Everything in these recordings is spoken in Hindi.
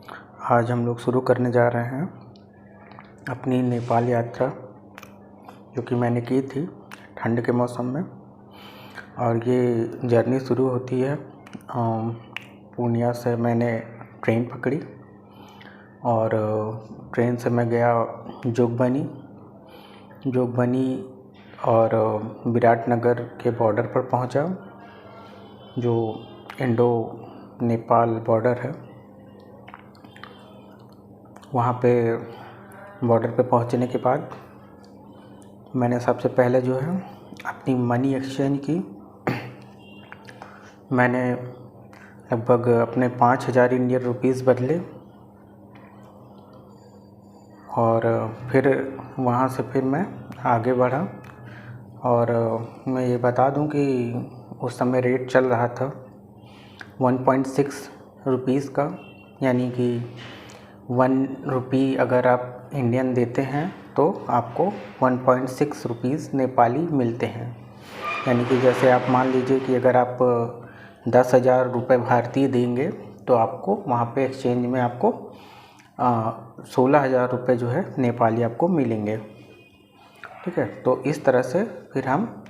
आज हम लोग शुरू करने जा रहे हैं अपनी नेपाल यात्रा, जो कि मैंने की थी ठंड के मौसम में। और ये जर्नी शुरू होती है पूर्णिया से। मैंने ट्रेन पकड़ी और ट्रेन से मैं गया जोगबनी और विराटनगर के बॉर्डर पर पहुंचा, जो इंडो नेपाल बॉर्डर है। वहाँ पे बॉर्डर पे पहुँचने के बाद मैंने सबसे पहले जो है अपनी मनी एक्सचेंज की। मैंने लगभग अपने 5,000 इंडियन रुपीज़ बदले और फिर वहाँ से फिर मैं आगे बढ़ा। और मैं ये बता दूं कि उस समय रेट चल रहा था 1.6 रुपीज़ का, यानी कि 1 रुपी अगर आप इंडियन देते हैं तो आपको 1.6 रुपीज़ नेपाली मिलते हैं। यानी कि जैसे आप मान लीजिए कि अगर आप 10,000 रुपये भारतीय देंगे तो आपको वहाँ पे एक्सचेंज में आपको 16,000 रुपये जो है नेपाली आपको मिलेंगे। ठीक है, तो इस तरह से फिर हम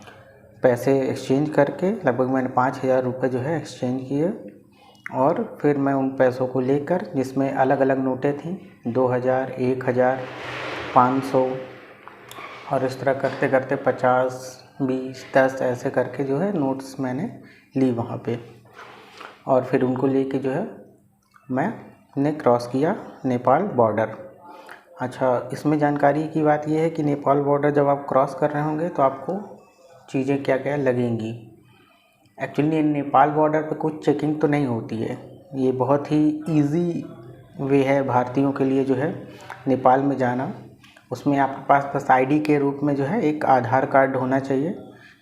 पैसे एक्सचेंज करके लगभग मैंने 5,000 रुपये जो है एक्सचेंज किए। और फिर मैं उन पैसों को लेकर, जिसमें अलग अलग नोटें थीं, 2,000, 1,000, 500 और इस तरह करते करते 50, 20, 10 ऐसे करके जो है नोट्स मैंने ली वहाँ पे। और फिर उनको लेके जो है मैंने क्रॉस किया नेपाल बॉर्डर। अच्छा, इसमें जानकारी की बात यह है कि नेपाल बॉर्डर जब आप क्रॉस कर रहे होंगे तो आपको चीज़ें क्या क्या लगेंगी। एक्चुअली नेपाल बॉर्डर पे कुछ चेकिंग तो नहीं होती है। ये बहुत ही इजी वे है भारतीयों के लिए जो है नेपाल में जाना। उसमें आपके पास बस आईडी के रूप में जो है एक आधार कार्ड होना चाहिए,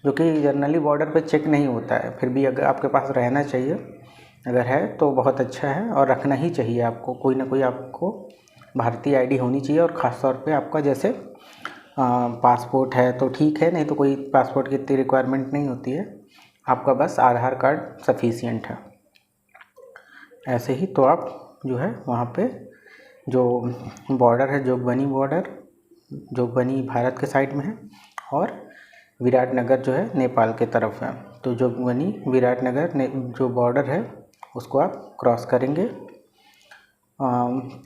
जो कि जनरली बॉर्डर पे चेक नहीं होता है। फिर भी अगर आपके पास रहना चाहिए, अगर है तो बहुत अच्छा है, और रखना ही चाहिए आपको। कोई ना कोई आपको भारतीय आईडी होनी चाहिए। और ख़ास तौर पे आपका जैसे पासपोर्ट है तो ठीक है, नहीं तो कोई पासपोर्ट की इतनी रिक्वायरमेंट नहीं होती है, आपका बस आधार कार्ड सफिशिएंट है। ऐसे ही तो आप जो है वहाँ पे जो बॉर्डर है, जोगबनी भारत के साइड में है और विराटनगर जो है नेपाल के तरफ है। तो जोगबनी विराटनगर जो बॉर्डर है उसको आप क्रॉस करेंगे।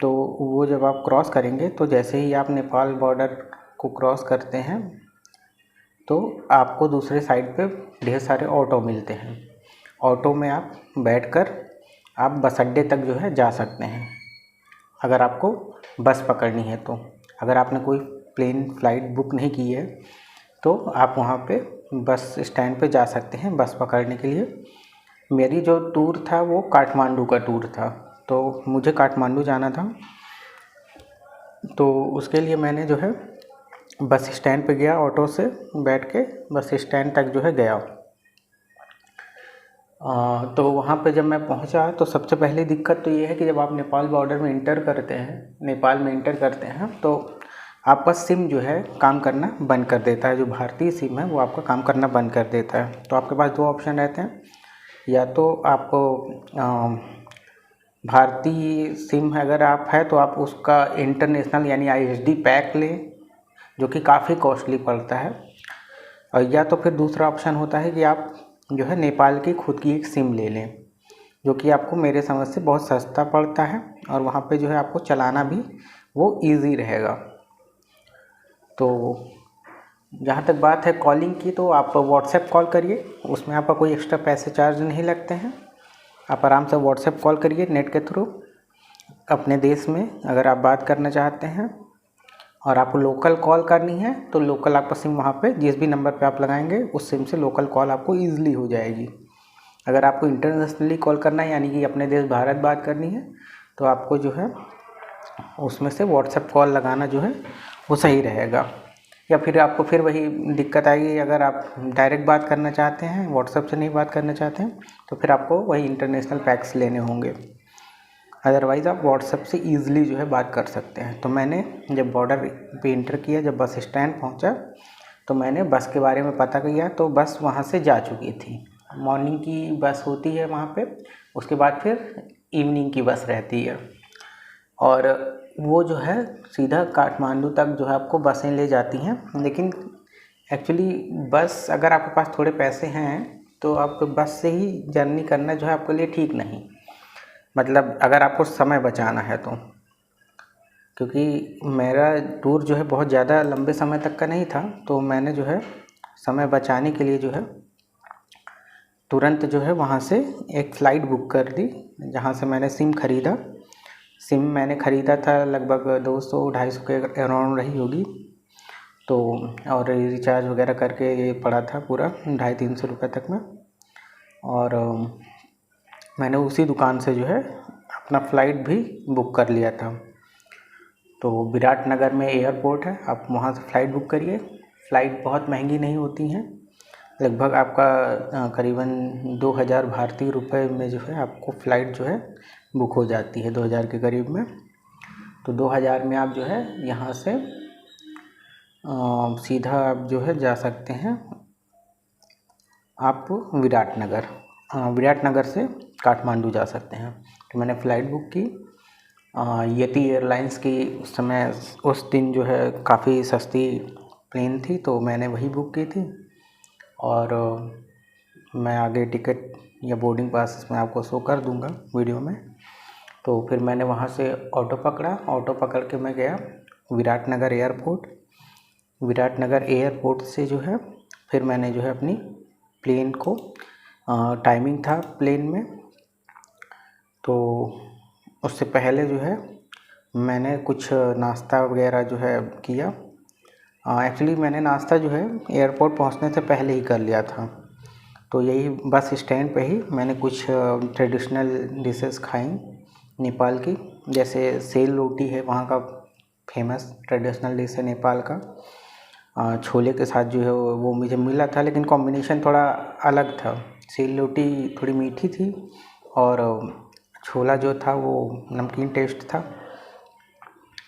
तो वो जब आप क्रॉस करेंगे तो जैसे ही आप नेपाल बॉर्डर को क्रॉस करते हैं तो आपको दूसरे साइड पे ढेर सारे ऑटो मिलते हैं। ऑटो में आप बैठकर आप बस अड्डे तक जो है जा सकते हैं, अगर आपको बस पकड़नी है तो। अगर आपने कोई प्लेन फ्लाइट बुक नहीं की है तो आप वहाँ पे बस स्टैंड पे जा सकते हैं बस पकड़ने के लिए। मेरी जो टूर था वो काठमांडू का टूर था, तो मुझे काठमांडू जाना था। तो उसके लिए मैंने जो है बस स्टैंड पे गया, ऑटो से बैठ के बस स्टैंड तक जो है गया। तो वहाँ पे जब मैं पहुँचा तो सबसे पहली दिक्कत तो ये है कि जब आप नेपाल बॉर्डर में नेपाल में इंटर करते हैं तो आपका सिम जो है काम करना बंद कर देता है। जो भारतीय सिम है वो आपका काम करना बंद कर देता है। तो आपके पास दो ऑप्शन रहते हैं, या तो आपको भारतीय सिम है अगर आप है तो आप उसका इंटरनेशनल यानी ISD पैक लें, जो कि काफ़ी कॉस्टली पड़ता है। और या तो फिर दूसरा ऑप्शन होता है कि आप जो है नेपाल की खुद की एक सिम ले लें, जो कि आपको मेरे समझ से बहुत सस्ता पड़ता है और वहाँ पे जो है आपको चलाना भी वो इजी रहेगा। तो जहाँ तक बात है कॉलिंग की, तो आप व्हाट्सएप कॉल करिए, उसमें आपका कोई एक्स्ट्रा पैसे चार्ज नहीं लगते हैं। आप आराम से व्हाट्सएप कॉल करिए नेट के थ्रू अपने देश में अगर आप बात करना चाहते हैं। और आपको लोकल कॉल करनी है तो लोकल आपका सिम वहाँ पे जिस भी नंबर पे आप लगाएंगे उस सिम से लोकल कॉल आपको ईजिली हो जाएगी। अगर आपको इंटरनेशनली कॉल करना है, यानी कि अपने देश भारत बात करनी है, तो आपको जो है उसमें से व्हाट्सएप कॉल लगाना जो है वो सही रहेगा। या फिर आपको फिर वही दिक्कत आएगी, अगर आप डायरेक्ट बात करना चाहते हैं, व्हाट्सएप से नहीं बात करना चाहते हैं, तो फिर आपको वही इंटरनेशनल पैक्स लेने होंगे। अदरवाइज़ आप व्हाट्सएप से ईज़िली जो है बात कर सकते हैं। तो मैंने जब बॉर्डर पे इंटर किया, जब बस स्टैंड पहुंचा, तो मैंने बस के बारे में पता किया, तो बस वहां से जा चुकी थी। मॉर्निंग की बस होती है वहां पे, उसके बाद फिर इवनिंग की बस रहती है। और वो जो है सीधा काठमांडू तक जो है आपको बसें ले जाती हैं। लेकिन एक्चुअली बस अगर आपके पास थोड़े पैसे हैं तो आपको बस से ही जर्नी करना जो है आपके लिए ठीक नहीं, मतलब अगर आपको समय बचाना है तो। क्योंकि मेरा टूर जो है बहुत ज़्यादा लंबे समय तक का नहीं था, तो मैंने जो है समय बचाने के लिए जो है तुरंत जो है वहाँ से एक फ़्लाइट बुक कर दी, जहाँ से मैंने सिम ख़रीदा। सिम मैंने ख़रीदा था लगभग 200-250 के अराउंड रही होगी, तो और रिचार्ज वगैरह करके ये पड़ा था पूरा 250-300 रुपये तक में। और मैंने उसी दुकान से जो है अपना फ़्लाइट भी बुक कर लिया था। तो विराटनगर में एयरपोर्ट है, आप वहाँ से फ़्लाइट बुक करिए। फ़्लाइट बहुत महंगी नहीं होती हैं, लगभग आपका करीबन 2000 भारतीय रुपये में जो है आपको फ़्लाइट जो है बुक हो जाती है, 2000 के करीब में। तो 2000 में आप जो है यहाँ से सीधा आप जो है जा सकते हैं आप विराटनगर, विराटनगर से काठमांडू जा सकते हैं। तो मैंने फ़्लाइट बुक की यति एयरलाइंस की। उस समय उस दिन जो है काफ़ी सस्ती प्लेन थी, तो मैंने वही बुक की थी। और मैं आगे टिकट या बोर्डिंग पास इसमें आपको शो कर दूंगा वीडियो में। तो फिर मैंने वहाँ से ऑटो पकड़ा, ऑटो पकड़ के मैं गया विराटनगर एयरपोर्ट। विराटनगर एयरपोर्ट से जो है फिर मैंने जो है अपनी प्लेन को, टाइमिंग था प्लेन में, तो उससे पहले जो है मैंने कुछ नाश्ता वगैरह जो है किया। एक्चुअली मैंने नाश्ता जो है एयरपोर्ट पहुंचने से पहले ही कर लिया था। तो यही बस स्टैंड पे ही मैंने कुछ ट्रेडिशनल डिशेस खाई नेपाल की, जैसे सेल रोटी है वहाँ का फेमस ट्रेडिशनल डिश है नेपाल का। छोले के साथ जो है वो मुझे मिला था, लेकिन कॉम्बिनेशन थोड़ा अलग था। सेल रोटी थोड़ी मीठी थी और छोला जो था वो नमकीन टेस्ट था,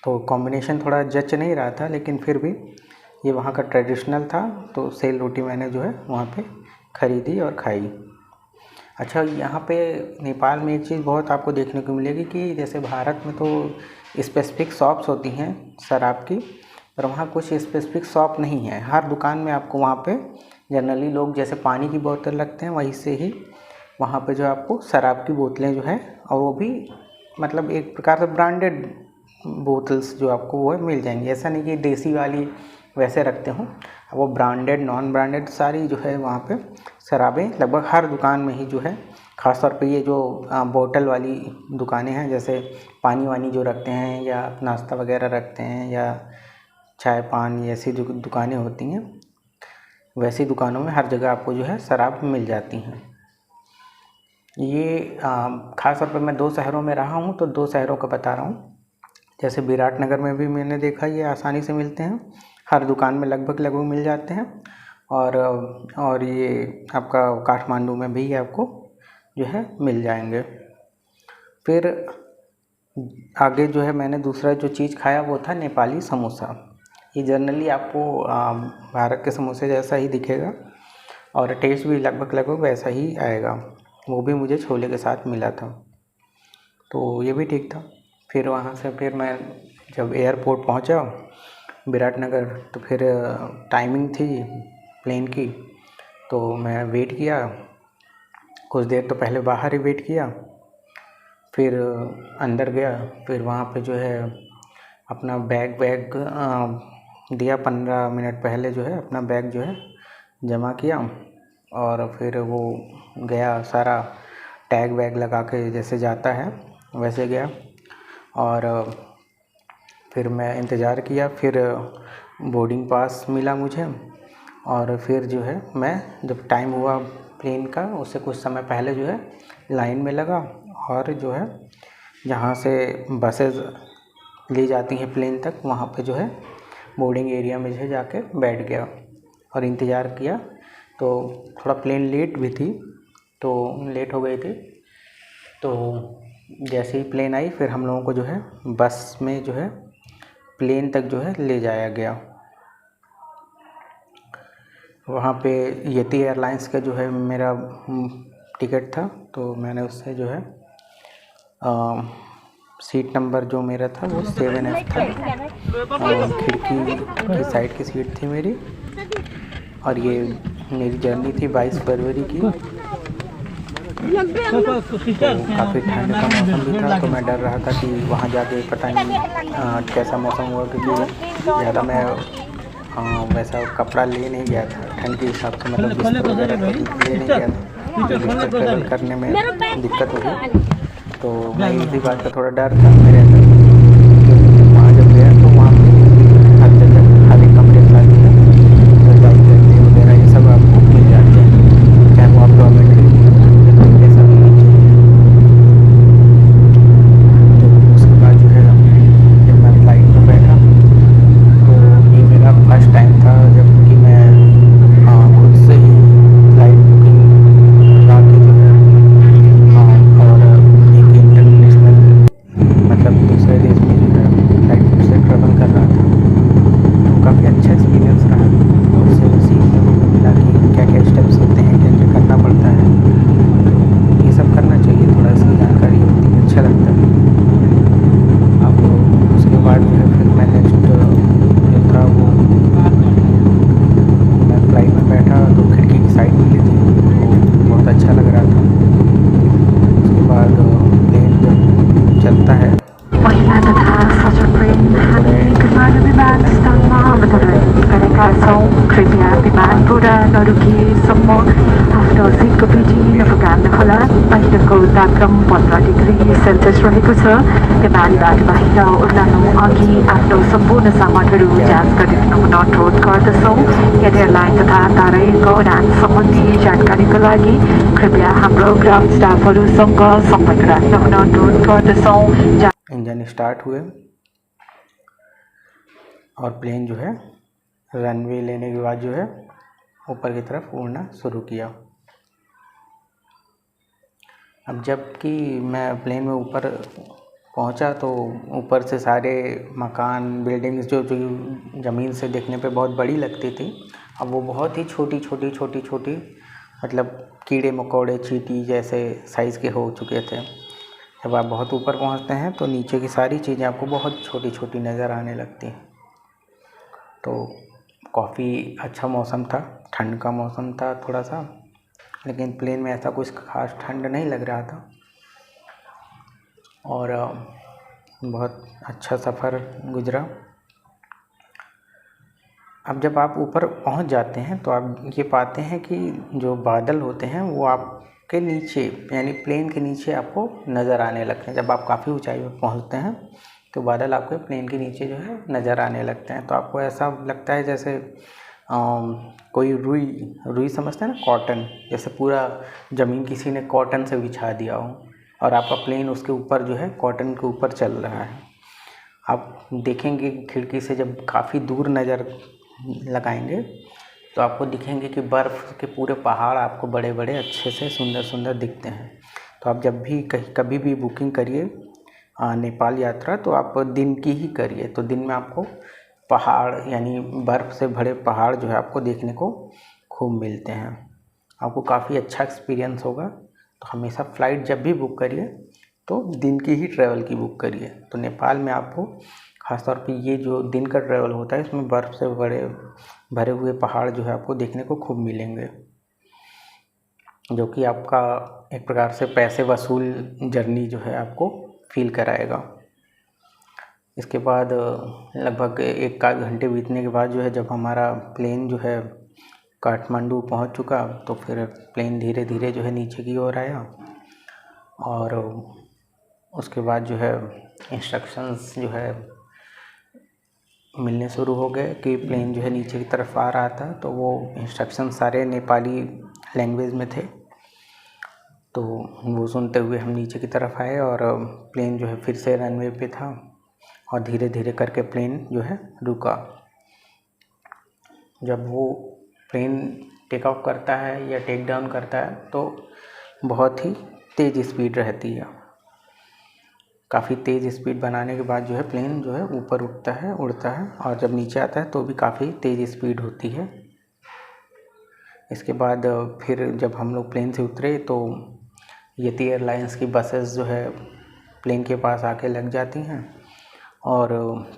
तो कॉम्बिनेशन थोड़ा जच नहीं रहा था, लेकिन फिर भी ये वहाँ का ट्रेडिशनल था, तो सेल रोटी मैंने जो है वहाँ पे ख़रीदी और खाई। अच्छा, यहाँ पे नेपाल में एक चीज़ बहुत आपको देखने को मिलेगी कि जैसे भारत में तो स्पेसिफिक शॉप्स होती हैं शराब की, पर वहाँ कुछ स्पेसिफिक शॉप नहीं है। हर दुकान में आपको वहाँ पे जनरली लोग जैसे पानी की बोतल रखते हैं, वहीं से ही वहाँ पे जो आपको शराब की बोतलें जो है, और वो भी मतलब एक प्रकार से ब्रांडेड बोतल्स जो आपको वो मिल जाएंगी। ऐसा नहीं कि देसी वाली वैसे रखते हों, वो ब्रांडेड नॉन ब्रांडेड सारी जो है वहाँ पे शराबें लगभग हर दुकान में ही जो है। ख़ास तौर पे ये जो बोतल वाली दुकानें हैं, जैसे पानी वानी जो रखते हैं या नाश्ता वगैरह रखते हैं या चाय पान ऐसी जो दुकानें होती हैं, वैसी दुकानों में हर जगह आपको जो है शराब मिल जाती हैं। ये ख़ास तौर पर मैं 2 शहरों में रहा हूँ, तो 2 शहरों का बता रहा हूँ। जैसे विराटनगर में भी मैंने देखा ये आसानी से मिलते हैं, हर दुकान में लगभग मिल जाते हैं। और ये आपका काठमांडू में भी आपको जो है मिल जाएंगे। फिर आगे जो है मैंने दूसरा जो चीज़ खाया वो था नेपाली समोसा। ये जनरली आपको भारत के समोसे जैसा ही दिखेगा और टेस्ट भी लगभग वैसा ही आएगा। वो भी मुझे छोले के साथ मिला था, तो ये भी ठीक था। फिर वहाँ से फिर मैं जब एयरपोर्ट पहुँचा विराटनगर, तो फिर टाइमिंग थी प्लेन की, तो मैं वेट किया कुछ देर, तो पहले बाहर ही वेट किया, फिर अंदर गया। फिर वहाँ पे जो है अपना बैग दिया, 15 मिनट पहले जो है अपना बैग जो है जमा किया, और फिर वो गया सारा टैग वैग लगा के जैसे जाता है वैसे गया। और फिर मैं इंतज़ार किया, फिर बोर्डिंग पास मिला मुझे, और फिर जो है मैं जब टाइम हुआ प्लेन का उससे कुछ समय पहले जो है लाइन में लगा, और जो है जहाँ से बसेस ले जाती हैं प्लेन तक, वहाँ पे जो है बोर्डिंग एरिया में जो है जाके बैठ गया और इंतज़ार किया। तो थोड़ा प्लेन लेट भी थी, तो लेट हो गई थी, तो जैसे ही प्लेन आई फिर हम लोगों को जो है बस में जो है प्लेन तक जो है ले जाया गया। वहाँ पे यति एयरलाइंस का जो है मेरा टिकट था, तो मैंने उससे जो है सीट नंबर जो मेरा था वो 7F था और खिड़की की साइड की सीट थी मेरी। और ये मेरी जर्नी थी 22 फरवरी की। तो काफ़ी ठंड का मौसम भी था, तो मैं डर रहा था कि वहाँ जाके पता नहीं कैसा मौसम हुआ, क्योंकि ज़्यादा मैं वैसा कपड़ा ले नहीं गया था ठंड के हिसाब से, मतलब बिस्तर वगैरह ले नहीं गया था, जो बिस्तर ट्रेवल करने में दिक्कत होगी। तो मैं इसी बात का थोड़ा डर था मेरे अंदर। वहाँ जब गया तो वहाँ पे हर जगह हर एक कमरे के साथ रजाई गद्दे वगैरह ये सब आपको मिल जाते हैं, चाहे वो आप डॉर्मेट्री या फिर कैसा भी लीजिए। तो उसके बाद जो है जब मैं फ्लाइट में बैठा तो ये मेरा फर्स्ट टाइम था जबकि मैं खुद से ही फ्लाइट बुकिंग करवा के जो है और एक इंटरनेशनल मतलब दूसरे देश में जो है फ्लाइट से ट्रेवल कर रहा था। तो काफ़ी अच्छा एक्सपीरियंस रहा। तो उससे सीखने को भी मिला कि क्या क्या स्टेप्स होते हैं, क्या क्या करना पड़ता है। तो ये सब करना चाहिए, थोड़ा इसकी जानकारी होती है, अच्छा लगता है। अब उसके बाद जो है फिर मैं नेक्स्ट जो था वो मैं फ्लाइट में बैठा तो खिड़की की साइड मिली थी, तो बहुत अच्छा लग रहा था। उसके बाद प्लेन जब चलता है महिला तथा सशस्त्र विमान विमान स्थानमा अवतरण गरेका छौँ। कृपया विमान पूरा नरुकिएसम्म आफ्नो सिटको पिठी नफुकाल्नुहोला। बाहिरको तापक्रम 15 डिग्री सेल्सियस रहेको छ। विमानबाट बाहिर उर्लनु अघि आफ्नो सम्पूर्ण सामानहरू जाँच गरिदिनु अनुरोध गर्दछौँ। यदि एयरलाइन तथा तराईको उडान सम्बन्धी जानकारीको लागि कृपया हाम्रो ग्राउन्ड स्टाफहरूसँग सम्पर्क राख्न अनुरोध गर्दछौँ। इंजन स्टार्ट हुए और प्लेन जो है रनवे लेने के बाद जो है ऊपर की तरफ उड़ना शुरू किया। अब जबकि मैं प्लेन में ऊपर पहुंचा तो ऊपर से सारे मकान बिल्डिंग्स जो ज़मीन से देखने पे बहुत बड़ी लगती थी, अब वो बहुत ही छोटी छोटी मतलब कीड़े मकोड़े चींटी जैसे साइज़ के हो चुके थे। जब आप बहुत ऊपर पहुंचते हैं तो नीचे की सारी चीज़ें आपको बहुत छोटी छोटी नज़र आने लगती हैं। तो काफ़ी अच्छा मौसम था, ठंड का मौसम था थोड़ा सा, लेकिन प्लेन में ऐसा कुछ खास ठंड नहीं लग रहा था और बहुत अच्छा सफ़र गुज़रा। अब जब आप ऊपर पहुंच जाते हैं तो आप ये पाते हैं कि जो बादल होते हैं वो आपके नीचे यानी प्लेन के नीचे आपको नज़र आने लगते हैं। जब आप काफ़ी ऊंचाई पर पहुंचते हैं तो बादल आपके प्लेन के नीचे जो है नज़र आने लगते हैं। तो आपको ऐसा लगता है जैसे कोई रुई समझते हैं ना, कॉटन, जैसे पूरा ज़मीन किसी ने कॉटन से बिछा दिया हो और आपका प्लेन उसके ऊपर जो है कॉटन के ऊपर चल रहा है। आप देखेंगे खिड़की से जब काफ़ी दूर नज़र लगाएंगे तो आपको दिखेंगे कि बर्फ़ के पूरे पहाड़ आपको बड़े बड़े अच्छे से सुंदर सुंदर दिखते हैं। तो आप जब भी कभी भी बुकिंग करिए नेपाल यात्रा तो आप दिन की ही करिए, तो दिन में आपको पहाड़ यानी बर्फ़ से भरे पहाड़ जो है आपको देखने को खूब मिलते हैं। आपको काफ़ी अच्छा एक्सपीरियंस होगा। तो हमेशा फ़्लाइट जब भी बुक करिए तो दिन की ही ट्रैवल की बुक करिए। तो नेपाल में आपको ख़ासतौर पे ये जो दिन का ट्रैवल होता है इसमें बर्फ़ से भरे हुए पहाड़ जो है आपको देखने को खूब मिलेंगे, जो कि आपका एक प्रकार से पैसे वसूल जर्नी जो है आपको फील कराएगा। इसके बाद लगभग 1 आध घंटे बीतने के बाद जो है जब हमारा प्लेन जो है काठमांडू पहुंच चुका तो फिर प्लेन धीरे धीरे जो है नीचे की ओर आया और उसके बाद जो है इंस्ट्रक्शंस जो है मिलने शुरू हो गए कि प्लेन जो है नीचे की तरफ आ रहा था। तो वो इंस्ट्रक्शन सारे नेपाली लैंग्वेज में थे, तो वो सुनते हुए हम नीचे की तरफ आए और प्लेन जो है फिर से रनवे पे था और धीरे धीरे करके प्लेन जो है रुका। जब वो प्लेन टेक ऑफ करता है या टेक डाउन करता है तो बहुत ही तेज़ स्पीड रहती है। काफ़ी तेज़ स्पीड बनाने के बाद जो है प्लेन जो है ऊपर उड़ता है और जब नीचे आता है तो भी काफ़ी तेज़ स्पीड होती है। इसके बाद फिर जब हम लोग प्लेन से उतरे तो यति एयरलाइंस की बसेस जो है प्लेन के पास आके लग जाती हैं और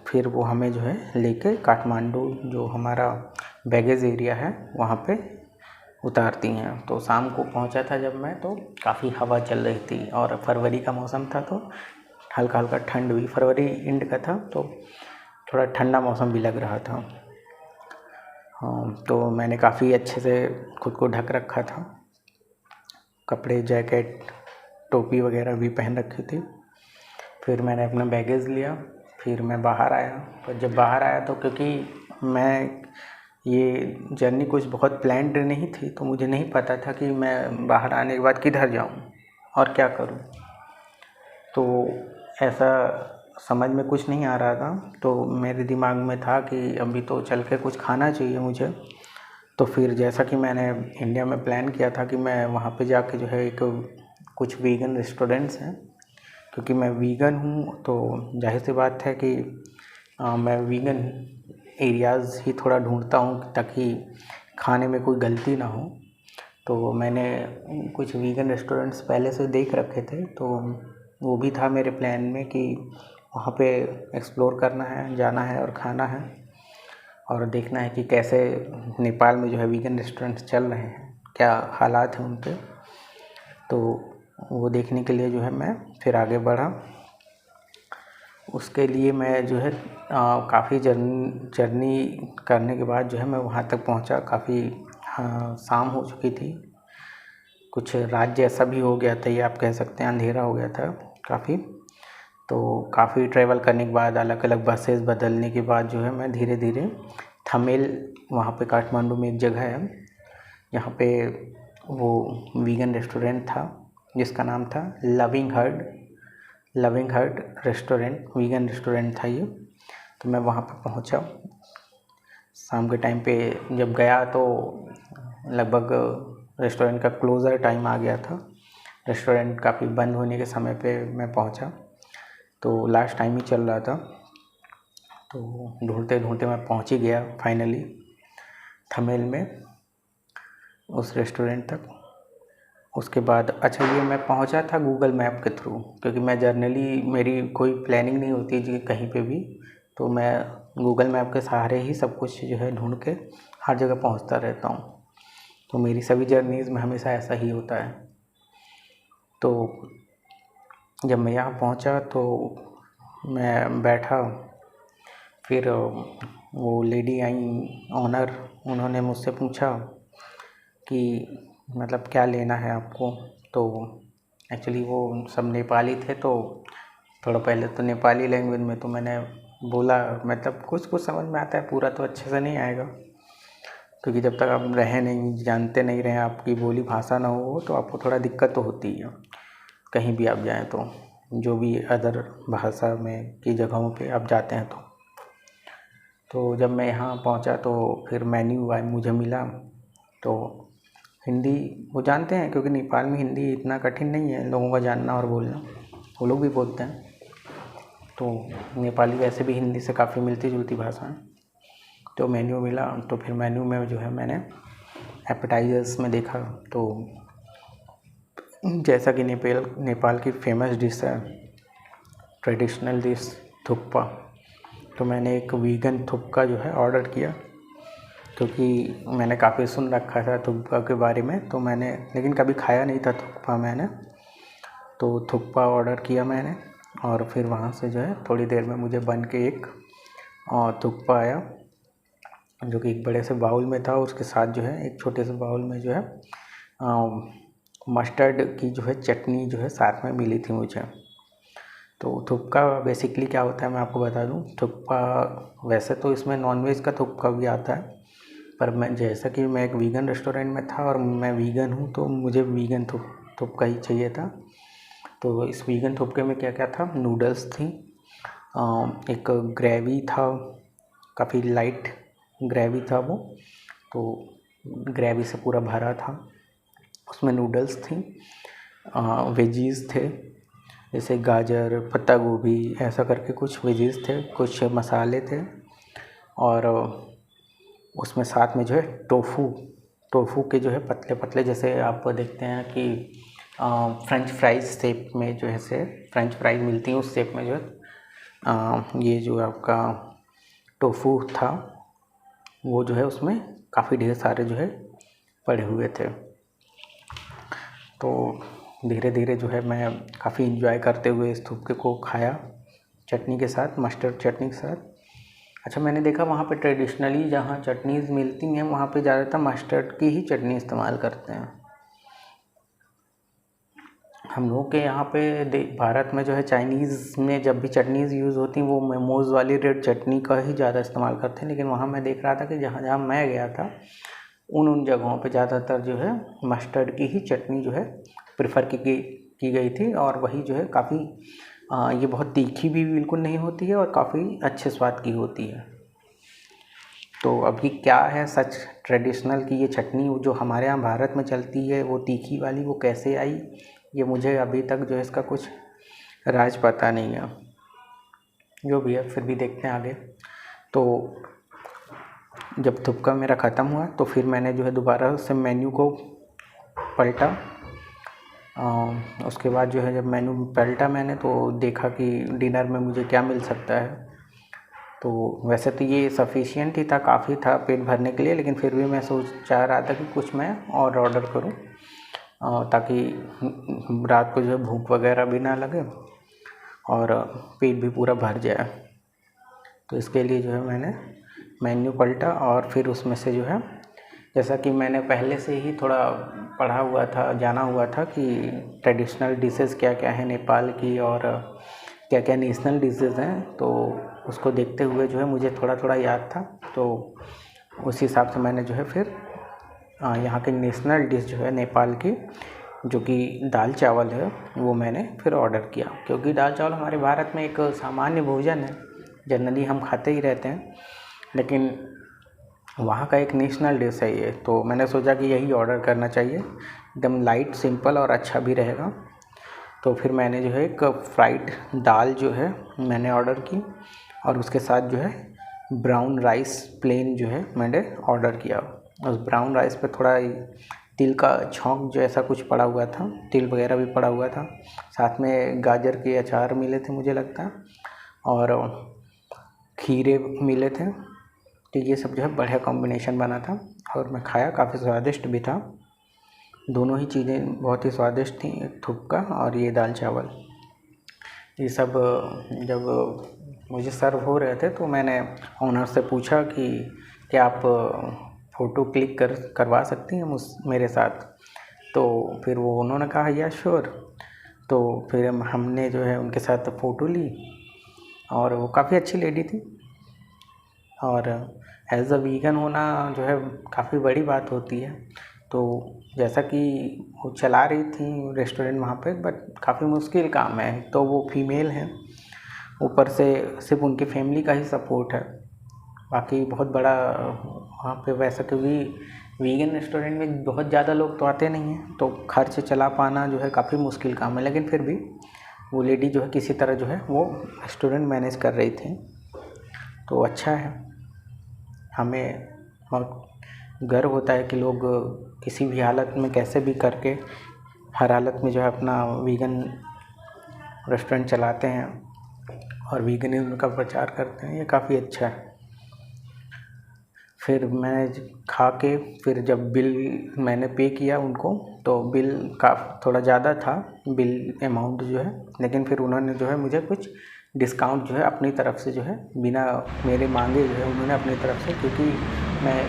फिर वो हमें जो है लेके काठमांडू जो हमारा बैगेज एरिया है वहाँ पे उतारती हैं। तो शाम को पहुँचा था जब मैं, तो काफ़ी हवा चल रही थी और फरवरी का मौसम था, तो हल्का हल्का ठंड भी, फरवरी एंड का था तो थोड़ा ठंडा मौसम भी लग रहा था। हाँ, तो मैंने काफ़ी अच्छे से खुद को ढक रखा था, कपड़े, जैकेट, टोपी वगैरह भी पहन रखी थी। फिर मैंने अपना बैगेज लिया, फिर मैं बाहर आया। तो जब बाहर आया तो क्योंकि मैं ये जर्नी कुछ बहुत प्लान्ड नहीं थी, तो मुझे नहीं पता था कि मैं बाहर आने के बाद किधर जाऊँ और क्या करूँ। तो ऐसा समझ में कुछ नहीं आ रहा था। तो मेरे दिमाग में था कि अभी तो चल के कुछ खाना चाहिए मुझे। तो फिर जैसा कि मैंने इंडिया में प्लान किया था कि मैं वहाँ पे जाके जो है एक कुछ वीगन रेस्टोरेंट्स हैं, क्योंकि मैं वीगन हूँ तो जाहिर सी बात है कि मैं वीगन एरियाज़ ही थोड़ा ढूंढता हूँ ताकि खाने में कोई गलती ना हो। तो मैंने कुछ वीगन रेस्टोरेंट्स पहले से देख रखे थे, तो वो भी था मेरे प्लान में कि वहाँ पे एक्सप्लोर करना है, जाना है और खाना है और देखना है कि कैसे नेपाल में जो है वीगन रेस्टोरेंट्स चल रहे हैं, क्या हालात हैं उनके। तो वो देखने के लिए जो है मैं फिर आगे बढ़ा। उसके लिए मैं जो है काफ़ी जर्नी करने के बाद जो है मैं वहाँ तक पहुँचा। काफ़ी शाम हो चुकी थी, कुछ रात जैसा भी हो गया था, ये आप कह सकते हैं, अंधेरा हो गया था काफ़ी। तो काफ़ी ट्रैवल करने के बाद, अलग अलग बसेस बदलने के बाद जो है मैं धीरे धीरे थमेल, वहाँ पे काठमांडू में एक जगह है यहाँ पे वो वीगन रेस्टोरेंट था जिसका नाम था Loving Heart restaurant, vegan restaurant था ये। तो मैं वहाँ पे पहुँचा शाम के टाइम पे। जब गया तो लगभग रेस्टोरेंट का क्लोज़र टाइम आ गया था, रेस्टोरेंट काफ़ी बंद होने के समय पे मैं पहुँचा, तो लास्ट टाइम ही चल रहा था। तो ढूंढते ढूंढते मैं पहुँच ही गया फाइनली थमेल में, उस रेस्टोरेंट तक। उसके बाद अच्छा, ये मैं पहुंचा था गूगल मैप के थ्रू, क्योंकि मैं जर्नली मेरी कोई प्लानिंग नहीं होती जी कहीं पे भी, तो मैं गूगल मैप के सहारे ही सब कुछ जो है ढूंढ के हर जगह पहुंचता रहता हूं। तो मेरी सभी जर्नीज़ में हमेशा ऐसा ही होता है। तो जब मैं यहाँ पहुंचा तो मैं बैठा, फिर वो लेडी आई ऑनर, उन्होंने मुझसे पूछा कि मतलब क्या लेना है आपको। तो एक्चुअली वो सब नेपाली थे, तो थोड़ा पहले तो नेपाली लैंग्वेज में तो मैंने बोला, मतलब कुछ कुछ समझ में आता है, पूरा तो अच्छे से नहीं आएगा, क्योंकि जब तक आप रहे नहीं, जानते नहीं रहे, आपकी बोली भाषा ना हो तो आपको थोड़ा दिक्कत तो होती है कहीं भी आप जाएँ तो, जो भी अदर भाषा में की जगहों पे आप जाते हैं। तो जब मैं यहाँ पहुँचा तो फिर मेन्यू मुझे मिला, तो हिंदी वो जानते हैं, क्योंकि नेपाल में हिंदी इतना कठिन नहीं है लोगों का जानना और बोलना, वो लोग भी बोलते हैं। तो नेपाली वैसे भी हिंदी से काफ़ी मिलती जुलती भाषा है। तो मेन्यू मिला, तो फिर मेन्यू में जो है मैंने एपेटाइजर्स में देखा, तो जैसा कि नेपाल की फेमस डिश है, ट्रेडिशनल डिश थुक्पा, तो मैंने एक वीगन थुक्पा जो है ऑर्डर किया, क्योंकि मैंने काफ़ी सुन रखा था थुक्पा के बारे में, तो मैंने लेकिन कभी खाया नहीं था थुक्पा मैंने। तो थुक्पा ऑर्डर किया मैंने, और फिर वहाँ से जो है थोड़ी देर में मुझे बन के एक थुक्पा आया, जो कि एक बड़े से बाउल में था। उसके साथ जो है एक छोटे से बाउल में जो है मस्टर्ड की जो है चटनी जो है साथ में मिली थी मुझे। तो थुक्पा बेसिकली क्या होता है मैं आपको बता दूं। थुक्पा वैसे तो इसमें नॉनवेज का थुक्पा भी आता है, पर मैं जैसा कि मैं एक वीगन रेस्टोरेंट में था और मैं वीगन हूँ, तो मुझे वीगन थुक्पा ही चाहिए था। तो इस वीगन थुक्पे में क्या क्या था, नूडल्स थी, एक ग्रेवी था, काफ़ी लाइट ग्रेवी था वो, तो ग्रेवी से पूरा भरा था, उसमें नूडल्स थी, वेजीज थे जैसे गाजर, पत्ता गोभी, ऐसा करके कुछ वेजीज थे, कुछ मसाले थे, और उसमें साथ में जो है टोफू के जो है पतले पतले, जैसे आप देखते हैं कि फ्रेंच फ्राइज शेप में जो है से फ्रेंच फ्राइज मिलती हैं उस शेप में जो है ये जो आपका टोफू था वो जो है उसमें काफ़ी ढेर सारे जो है पड़े हुए थे। तो धीरे धीरे जो है मैं काफ़ी इन्जॉय करते हुए इस थुपके को खाया चटनी के साथ, मस्टर्ड चटनी के साथ। अच्छा, मैंने देखा वहाँ पे ट्रेडिशनली जहाँ चटनीज़ मिलती हैं वहाँ पे ज़्यादातर मस्टर्ड की ही चटनी इस्तेमाल करते हैं। हम लोगों के यहाँ पे भारत में जो है चाइनीज़ में जब भी चटनीज़ यूज़ होती हैं वो मोमोज़ वाली रेड चटनी का ही ज़्यादा इस्तेमाल करते हैं, लेकिन वहाँ मैं देख रहा था कि जहाँ जहाँ मैं गया था उन जगहों पे ज़्यादातर जो है मस्टर्ड की ही चटनी जो है प्रेफर की गई थी। और वही जो है काफ़ी ये बहुत तीखी भी बिल्कुल नहीं होती है और काफ़ी अच्छे स्वाद की होती है। तो अभी क्या है सच ट्रेडिशनल की ये चटनी जो हमारे यहाँ भारत में चलती है वो तीखी वाली वो कैसे आई, ये मुझे अभी तक जो है इसका कुछ राज पता नहीं है। जो भी है फिर भी देखते हैं आगे। तो जब थुपका मेरा ख़त्म हुआ तो फिर मैंने जो है दोबारा से मेन्यू को पलटा। उसके बाद जो है जब मेन्यू पलटा मैंने तो देखा कि डिनर में मुझे क्या मिल सकता है। तो वैसे तो ये सफिशिएंट ही था, काफ़ी था पेट भरने के लिए, लेकिन फिर भी मैं चाह रहा था कि कुछ मैं और ऑर्डर करूं ताकि रात को जो है भूख वगैरह भी ना लगे और पेट भी पूरा भर जाए। तो इसके लिए जो है मैंने मेन्यू पलटा और फिर उसमें से जो है जैसा कि मैंने पहले से ही थोड़ा पढ़ा हुआ था, जाना हुआ था कि ट्रेडिशनल डिशेज़ क्या क्या है नेपाल की और क्या क्या नेशनल डिशेज़ हैं, तो उसको देखते हुए जो है मुझे थोड़ा थोड़ा याद था। तो उस हिसाब से मैंने जो है फिर यहाँ की नेशनल डिश जो है नेपाल की जो कि दाल चावल है वो मैंने फिर ऑर्डर किया, क्योंकि दाल चावल हमारे भारत में एक सामान्य भोजन है, जनरली हम खाते ही रहते हैं, लेकिन वहाँ का एक नेशनल डिश है ये। तो मैंने सोचा कि यही ऑर्डर करना चाहिए, एकदम लाइट सिंपल और अच्छा भी रहेगा। तो फिर मैंने जो है एक फ्राइड दाल जो है मैंने ऑर्डर की और उसके साथ जो है ब्राउन राइस प्लेन जो है मैंने ऑर्डर किया। उस ब्राउन राइस पे थोड़ा तिल का छौंक जो ऐसा कुछ पड़ा हुआ था, तिल वगैरह भी पड़ा हुआ था, साथ में गाजर के अचार मिले थे मुझे लगता है और खीरे मिले थे। तो ये सब जो है बढ़िया कॉम्बिनेशन बना था और मैं खाया, काफ़ी स्वादिष्ट भी था। दोनों ही चीज़ें बहुत ही स्वादिष्ट थी, थुपका और ये दाल चावल। ये सब जब मुझे सर्व हो रहे थे तो मैंने ऑनर से पूछा कि क्या आप फ़ोटो क्लिक करवा सकती हैं मेरे साथ। तो फिर वो उन्होंने कहा या श्योर। तो फिर हमने जो है उनके साथ फ़ोटो ली और वो काफ़ी अच्छी लेडी थी। और एज अ वीगन होना जो है काफ़ी बड़ी बात होती है। तो जैसा कि वो चला रही थी रेस्टोरेंट वहाँ पे, बट काफ़ी मुश्किल काम है। तो वो फीमेल हैं, ऊपर से सिर्फ उनकी फैमिली का ही सपोर्ट है, बाकी बहुत बड़ा वहाँ पे वैसा कभी वीगन रेस्टोरेंट में बहुत ज़्यादा लोग तो आते नहीं हैं, तो खर्च चला पाना जो है काफ़ी मुश्किल काम है। लेकिन फिर भी वो लेडी जो है किसी तरह जो है वो रेस्टोरेंट मैनेज कर रही थी। तो अच्छा है, हमें बहुत गर्व होता है कि लोग किसी भी हालत में कैसे भी करके हर हालत में जो है अपना वीगन रेस्टोरेंट चलाते हैं और वीगनिज़्म का प्रचार करते हैं। ये काफ़ी अच्छा है। फिर मैं खा के फिर जब बिल मैंने पे किया उनको, तो बिल थोड़ा ज़्यादा था बिल अमाउंट जो है, लेकिन फिर उन्होंने जो है मुझे कुछ डिस्काउंट जो है अपनी तरफ से जो है बिना मेरे मांगे जो है उन्होंने अपनी तरफ से, क्योंकि मैं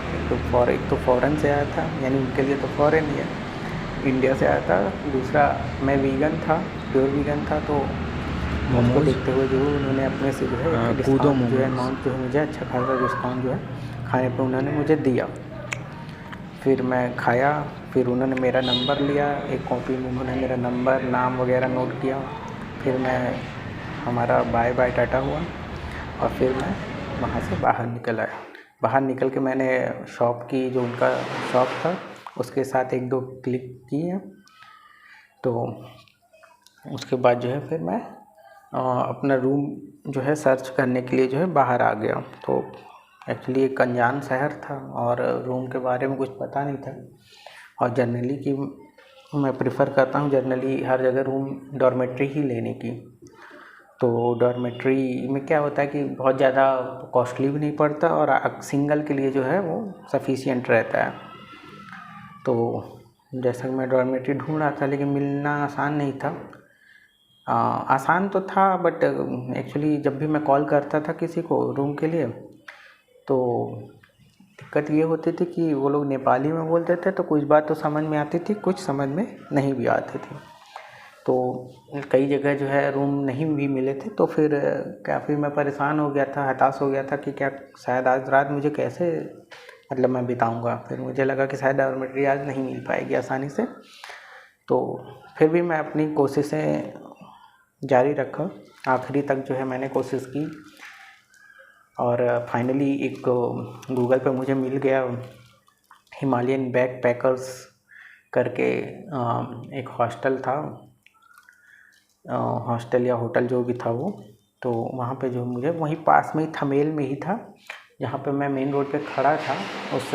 एक तो फ़ॉरेन से आया था, यानी उनके लिए तो फ़ॉरेन ही है, इंडिया से आया था। दूसरा मैं वीगन था, प्योर वीगन था, तो उसको देखते हुए जो उन्होंने अपने से जो है डिस्काउंट जो है अमाउंट जो है मुझे अच्छा खासा डिस्काउंट जो है खाने पे उन्होंने मुझे दिया। फिर मैं खाया, फिर उन्होंने मेरा नंबर लिया, एक कॉपी में उन्होंने मेरा नंबर नाम वगैरह नोट किया। फिर मैं हमारा बाय बाय टाटा हुआ और फिर मैं वहाँ से बाहर निकल आया। बाहर निकल के मैंने शॉप की जो उनका शॉप था उसके साथ एक दो क्लिक किए, तो उसके बाद जो है फिर मैं अपना रूम जो है सर्च करने के लिए जो है बाहर आ गया। तो एक्चुअली एक अनजान शहर था और रूम के बारे में कुछ पता नहीं था, और जनरली कि मैं प्रेफर करता हूँ जनरली हर जगह रूम डॉर्मेट्री ही लेने की। तो डॉर्मेट्री में क्या होता है कि बहुत ज़्यादा कॉस्टली भी नहीं पड़ता और सिंगल के लिए जो है वो सफिशिएंट रहता है। तो जैसा कि मैं डॉर्मेट्री ढूंढ रहा था लेकिन मिलना आसान नहीं था। आसान तो था बट एक्चुअली जब भी मैं कॉल करता था किसी को रूम के लिए तो दिक्कत ये होती थी कि वो लोग नेपाली में बोलते थे, तो कुछ बात तो समझ में आती थी, कुछ समझ में नहीं भी आती थी। तो कई जगह जो है रूम नहीं भी मिले थे, तो फिर काफ़ी मैं परेशान हो गया था, हताश हो गया था कि क्या शायद आज रात मुझे कैसे मतलब मैं बिताऊंगा। फिर मुझे लगा कि शायद डॉर्मेट्री आज नहीं मिल पाएगी आसानी से। तो फिर भी मैं अपनी कोशिशें जारी रखा, आखिरी तक जो है मैंने कोशिश की और फाइनली एक गूगल पे मुझे मिल गया हिमालयन बैकपैकर्स करके एक हॉस्टल था, हॉस्टल या होटल जो भी था वो। तो वहाँ पे जो मुझे वहीं पास में ही थमेल में ही था, जहाँ पे मैं मेन रोड पे खड़ा था उस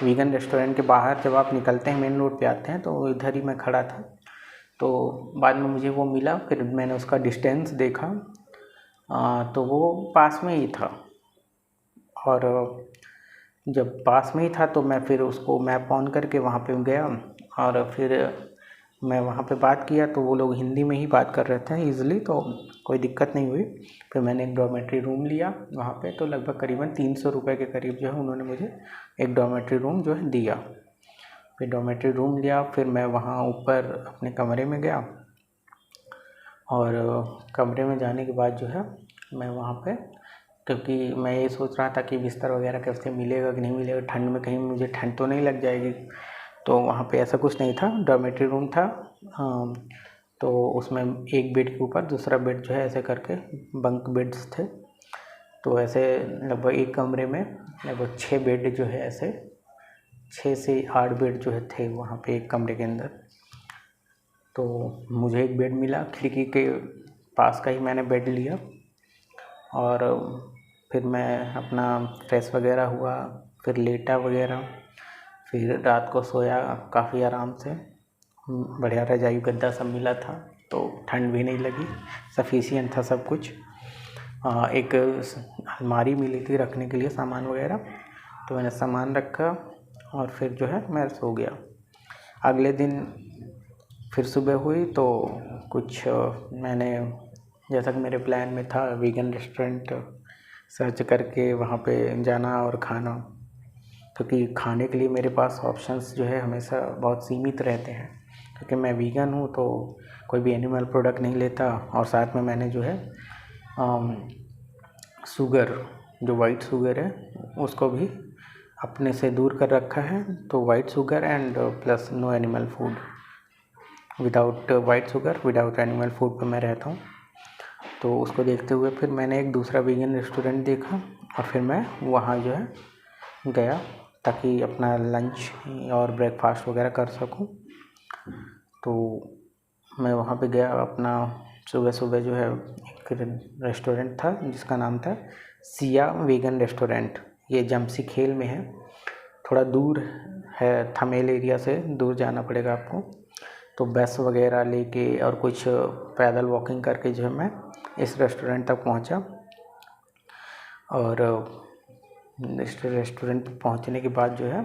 वीगन रेस्टोरेंट के बाहर। जब आप निकलते हैं मेन रोड पे आते हैं तो इधर ही मैं खड़ा था। तो बाद में मुझे वो मिला, फिर मैंने उसका डिस्टेंस देखा तो वो पास में ही था। और जब पास में ही था तो मैं फिर उसको मैप ऑन करके वहाँ पे गया और फिर मैं वहाँ पे बात किया तो वो लोग हिंदी में ही बात कर रहे थे ईज़िली, तो कोई दिक्कत नहीं हुई। फिर मैंने एक डॉर्मेट्री रूम लिया वहाँ पे, तो लगभग करीबन 300 रुपये के करीब जो है उन्होंने मुझे एक डॉर्मेट्री रूम जो है दिया। फिर डॉर्मेट्री रूम लिया, फिर मैं वहाँ ऊपर अपने कमरे में गया और कमरे में जाने के बाद जो है मैं वहाँ पे, क्योंकि मैं ये सोच रहा था कि बिस्तर वगैरह कैसे मिलेगा कि नहीं मिलेगा, ठंड में कहीं मुझे ठंड तो नहीं लग जाएगी। तो वहाँ पे ऐसा कुछ नहीं था, डॉर्मेट्री रूम था। तो उसमें एक बेड के ऊपर दूसरा बेड जो है ऐसे करके बंक बेड्स थे। तो ऐसे लगभग एक कमरे में लगभग 6 बेड जो है ऐसे 6 से 8 बेड जो है थे वहाँ पे एक कमरे के अंदर। तो मुझे एक बेड मिला, खिड़की के पास का ही मैंने बेड लिया और फिर मैं अपना फ्रेश वगैरह हुआ, फिर लेटा वगैरह, फिर रात को सोया काफ़ी आराम से। बढ़िया रजाई गद्दा सब मिला था, तो ठंड भी नहीं लगी, सफिशिएंट था सब कुछ। एक अलमारी मिली थी रखने के लिए सामान वगैरह, तो मैंने सामान रखा और फिर जो है मैं सो गया। अगले दिन फिर सुबह हुई तो कुछ मैंने, जैसा कि मेरे प्लान में था, वीगन रेस्टोरेंट सर्च करके वहाँ पे जाना और खाना, क्योंकि खाने के लिए मेरे पास ऑप्शंस जो है हमेशा बहुत सीमित रहते हैं, क्योंकि मैं वीगन हूँ तो कोई भी एनिमल प्रोडक्ट नहीं लेता। और साथ में मैंने जो है शुगर, जो वाइट शुगर है उसको भी अपने से दूर कर रखा है। तो white sugar and plus no animal food, without white sugar without animal food पर मैं रहता हूँ। तो उसको देखते हुए फिर मैंने एक दूसरा वीगन रेस्टोरेंट देखा और फिर मैं वहाँ जो है गया ताकि अपना लंच और ब्रेकफास्ट वगैरह कर सकूं। तो मैं वहाँ पे गया, अपना सुबह सुबह जो है एक रेस्टोरेंट था जिसका नाम था सिया वीगन रेस्टोरेंट। ये जमशीखेल में है, थोड़ा दूर है, थमेल एरिया से दूर जाना पड़ेगा आपको। तो बस वगैरह लेके और कुछ पैदल वॉकिंग करके जो है मैं इस रेस्टोरेंट तक पहुँचा। और इस रेस्टोरेंट पर पहुँचने के बाद जो है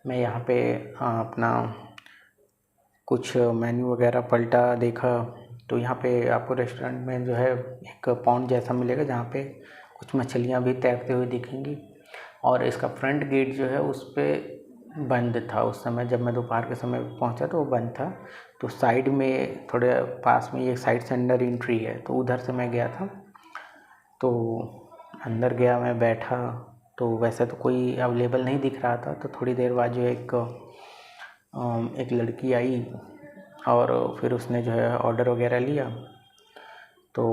मैं यहाँ पे अपना कुछ मेन्यू वगैरह पलटा देखा। तो यहाँ पे आपको रेस्टोरेंट में जो है एक पॉन्ड जैसा मिलेगा जहाँ पे कुछ मछलियाँ भी तैरते हुए दिखेंगी। और इसका फ्रंट गेट जो है उस पर बंद था उस समय, जब मैं दोपहर के समय पहुँचा तो वो बंद था। तो साइड में थोड़े पास में एक साइड से अंदर एंट्री है, तो उधर से मैं गया था। तो अंदर गया, मैं बैठा, तो वैसे तो कोई अवेलेबल नहीं दिख रहा था। तो थोड़ी देर बाद जो एक लड़की आई और फिर उसने जो है ऑर्डर वगैरह लिया। तो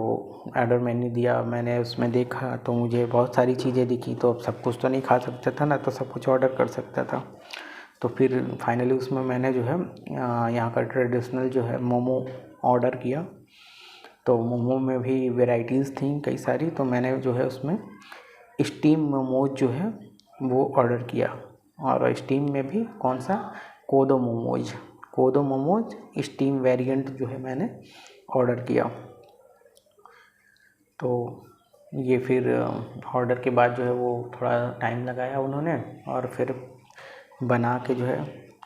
ऑर्डर मेन्यू दिया, मैंने उसमें देखा तो मुझे बहुत सारी चीज़ें दिखी। तो अब सब कुछ तो नहीं खा सकता था ना, तो सब कुछ ऑर्डर कर सकता था। तो फिर फाइनली उसमें मैंने जो है यहाँ का ट्रेडिशनल जो है मोमो ऑर्डर किया। तो मोमो में भी वेराइटीज़ थी कई सारी, तो मैंने जो है उसमें स्टीम मोमोज जो है वो ऑर्डर किया। और स्टीम में भी कौन सा, कोदो मोमोज। कोदो मोमोज स्टीम वेरिएंट जो है मैंने ऑर्डर किया। तो ये फिर ऑर्डर के बाद जो है वो थोड़ा टाइम लगाया उन्होंने, और फिर बना के जो है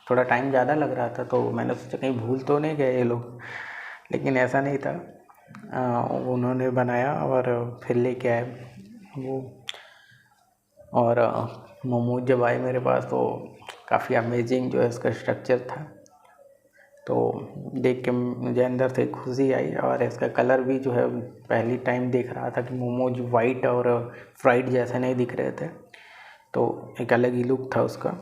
थोड़ा टाइम ज़्यादा लग रहा था, तो मैंने सोचा कहीं भूल तो नहीं गए ये लोग, लेकिन ऐसा नहीं था। उन्होंने बनाया और फिर लेके आए वो। और मोमोज जब आए मेरे पास तो काफ़ी अमेजिंग जो है इसका स्ट्रक्चर था, तो देख के मुझे अंदर से खुशी आई। और इसका कलर भी जो है पहली टाइम देख रहा था कि मोमोज वाइट और फ्राइड जैसे नहीं दिख रहे थे, तो एक अलग ही लुक था उसका,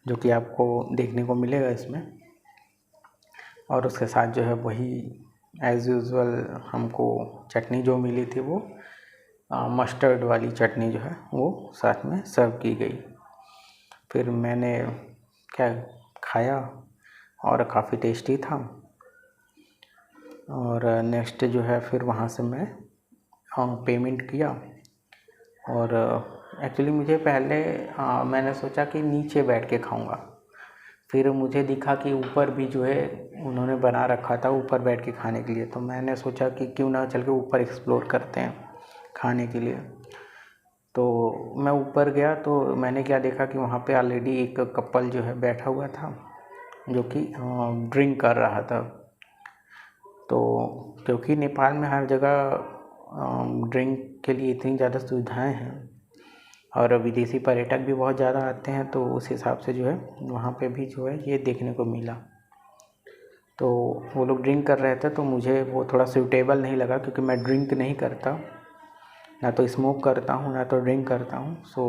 जो कि आपको देखने को मिलेगा इसमें। और उसके साथ जो है वही एज़ यूजुअल हमको चटनी जो मिली थी वो मस्टर्ड वाली चटनी जो है वो साथ में सर्व की गई। फिर मैंने क्या खाया और काफ़ी टेस्टी था। और नेक्स्ट जो है फिर वहाँ से मैं पेमेंट किया। और एक्चुअली मुझे पहले मैंने सोचा कि नीचे बैठ के खाऊंगा, फिर मुझे दिखा कि ऊपर भी जो है उन्होंने बना रखा था ऊपर बैठ के खाने के लिए, तो मैंने सोचा कि क्यों ना चल के ऊपर एक्सप्लोर करते हैं खाने के लिए। तो मैं ऊपर गया तो मैंने क्या देखा कि वहाँ पे ऑलरेडी एक कपल जो है बैठा हुआ था, जो कि ड्रिंक कर रहा था। तो क्योंकि नेपाल में हर जगह ड्रिंक के लिए इतनी ज़्यादा सुविधाएं हैं और विदेशी पर्यटक भी बहुत ज़्यादा आते हैं, तो उस हिसाब से जो है वहाँ पे भी जो है ये देखने को मिला। तो वो लोग ड्रिंक कर रहे थे, तो मुझे वो थोड़ा सूटेबल नहीं लगा, क्योंकि मैं ड्रिंक नहीं करता, ना तो स्मोक करता हूँ ना तो ड्रिंक करता हूँ। सो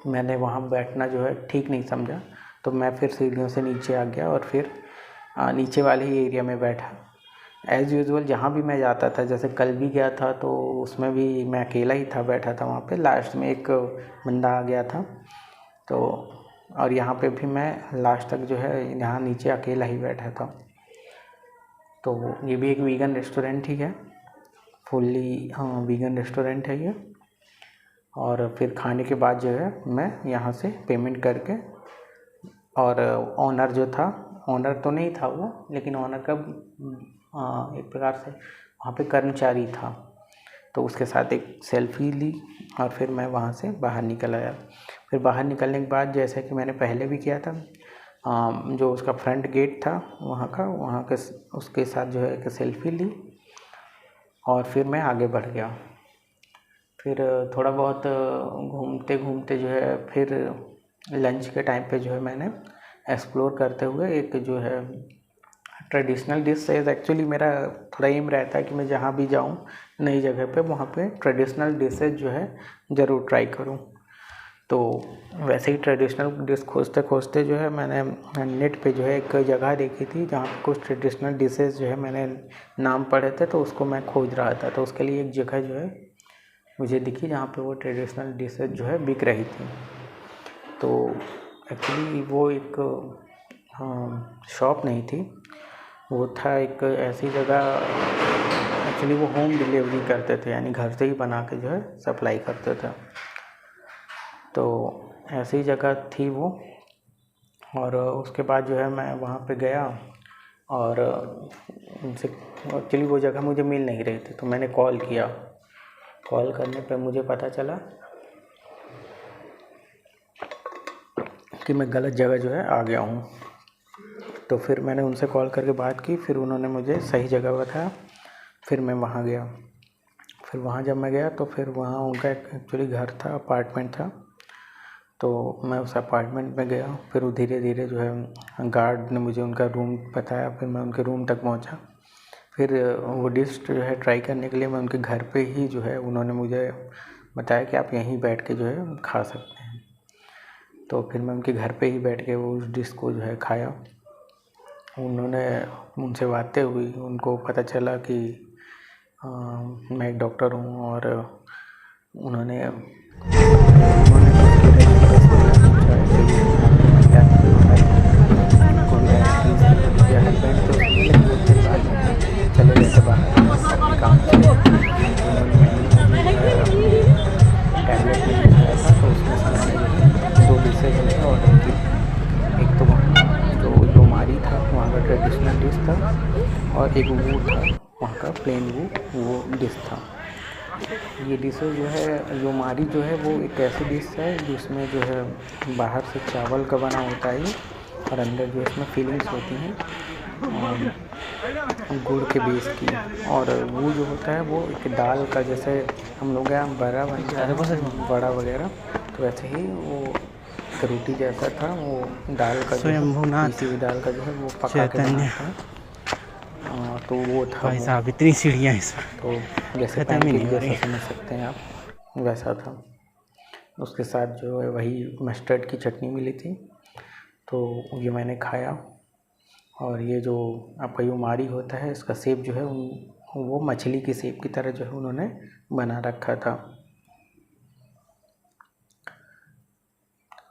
मैंने वहाँ बैठना जो है ठीक नहीं समझा, तो मैं फिर सीढ़ियों से नीचे आ गया और फिर नीचे वाले ही एरिया में बैठा। एज़ यूजुअल जहाँ भी मैं जाता था, जैसे कल भी गया था तो उसमें भी मैं अकेला ही था, बैठा था वहाँ पे। लास्ट में एक बंदा आ गया था, तो और यहाँ पे भी मैं लास्ट तक जो है यहाँ नीचे अकेला ही बैठा था। तो ये भी एक वीगन रेस्टोरेंट ही है, फुल्ली वीगन रेस्टोरेंट है ये। और फिर खाने के बाद जो है मैं यहाँ से पेमेंट करके, और ऑनर जो था, ऑनर तो नहीं था वो, लेकिन ऑनर का एक प्रकार से वहाँ पे कर्मचारी था, तो उसके साथ एक सेल्फ़ी ली और फिर मैं वहाँ से बाहर निकल आया। फिर बाहर निकलने के बाद, जैसे कि मैंने पहले भी किया था, जो उसका फ्रंट गेट था वहाँ के उसके साथ जो है एक सेल्फ़ी ली और फिर मैं आगे बढ़ गया। फिर थोड़ा बहुत घूमते घूमते जो है फिर लंच के टाइम पे जो है मैंने एक्सप्लोर करते हुए एक जो है ट्रेडिशनल डिश है। एक्चुअली मेरा थोड़ा एम रहता है कि मैं जहाँ भी जाऊँ नई जगह पे, वहाँ पे ट्रेडिशनल डिशेज जो है ज़रूर ट्राई करूँ। तो वैसे ही ट्रेडिशनल डिश खोजते खोजते जो है मैंने नेट पे जो है एक जगह देखी थी जहाँ पे कुछ ट्रेडिशनल डिशेज जो है मैंने नाम पढ़े थे, तो उसको मैं खोज रहा था। तो उसके लिए एक जगह जो है मुझे दिखी जहाँ पे वो ट्रेडिशनल डिशेज जो है बिक रही थी। तो एक्चुअली वो एक शॉप नहीं थी, वो था एक ऐसी जगह, एक्चुअली वो होम डिलीवरी करते थे, यानी घर से ही बना के जो है सप्लाई करते थे। तो ऐसी जगह थी वो। और उसके बाद जो है मैं वहाँ पे गया और उनसे, एक्चुअली वो जगह मुझे मिल नहीं रही थी, तो मैंने कॉल किया। कॉल करने पे मुझे पता चला कि मैं गलत जगह जो है आ गया हूँ। तो फिर मैंने उनसे कॉल करके बात की, फिर उन्होंने मुझे सही जगह बताया। फिर मैं वहाँ गया। फिर वहाँ जब मैं गया तो फिर वहाँ उनका एक्चुअली घर था, अपार्टमेंट था, तो मैं उस अपार्टमेंट में गया। फिर धीरे धीरे जो है गार्ड ने मुझे उनका रूम बताया, फिर मैं उनके रूम तक पहुँचा। फिर वो डिश जो है ट्राई करने के लिए मैं उनके घर पे ही जो है, उन्होंने मुझे बताया कि आप यहीं बैठ के जो है खा सकते हैं। तो फिर मैं उनके घर पे ही बैठ के वो उस डिश को जो है खाया। उन्होंने उनसे बातें हुई, उनको पता चला कि मैं एक डॉक्टर हूँ, और उन्होंने चले गए थे बाहर काम से। टैबलेट में खाया था, तो उसमें से मैंने 2 डिशेज जो है ऑर्डर की। एक तो जो ये डिशेज जो है योमारी जो है वो एक ऐसी डिश है जिसमें जो है बाहर से चावल का बना होता है ये, और अंदर जो इसमें फीलिंग्स होती हैं गुड़ के बेस की, और वो जो होता है वो एक दाल का, जैसे हम लोग यहाँ बड़ा बनता है बड़ा वगैरह, तो वैसे ही वो एक रोटी जैसा था, वो दाल का जो है पीसी हुई दाल का जो है वो पका के बना था। तो वो था भाई साहब इतनी सीढ़ियाँ इसमें तो जैसे पैनकेक जैसा समझ सकते हैं आप, वैसा था। उसके साथ जो है वही मस्टर्ड की चटनी मिली थी, तो ये मैंने खाया। और ये जो आपका योमारी होता है इसका शेप जो है वो मछली की शेप की तरह जो है उन्होंने बना रखा था।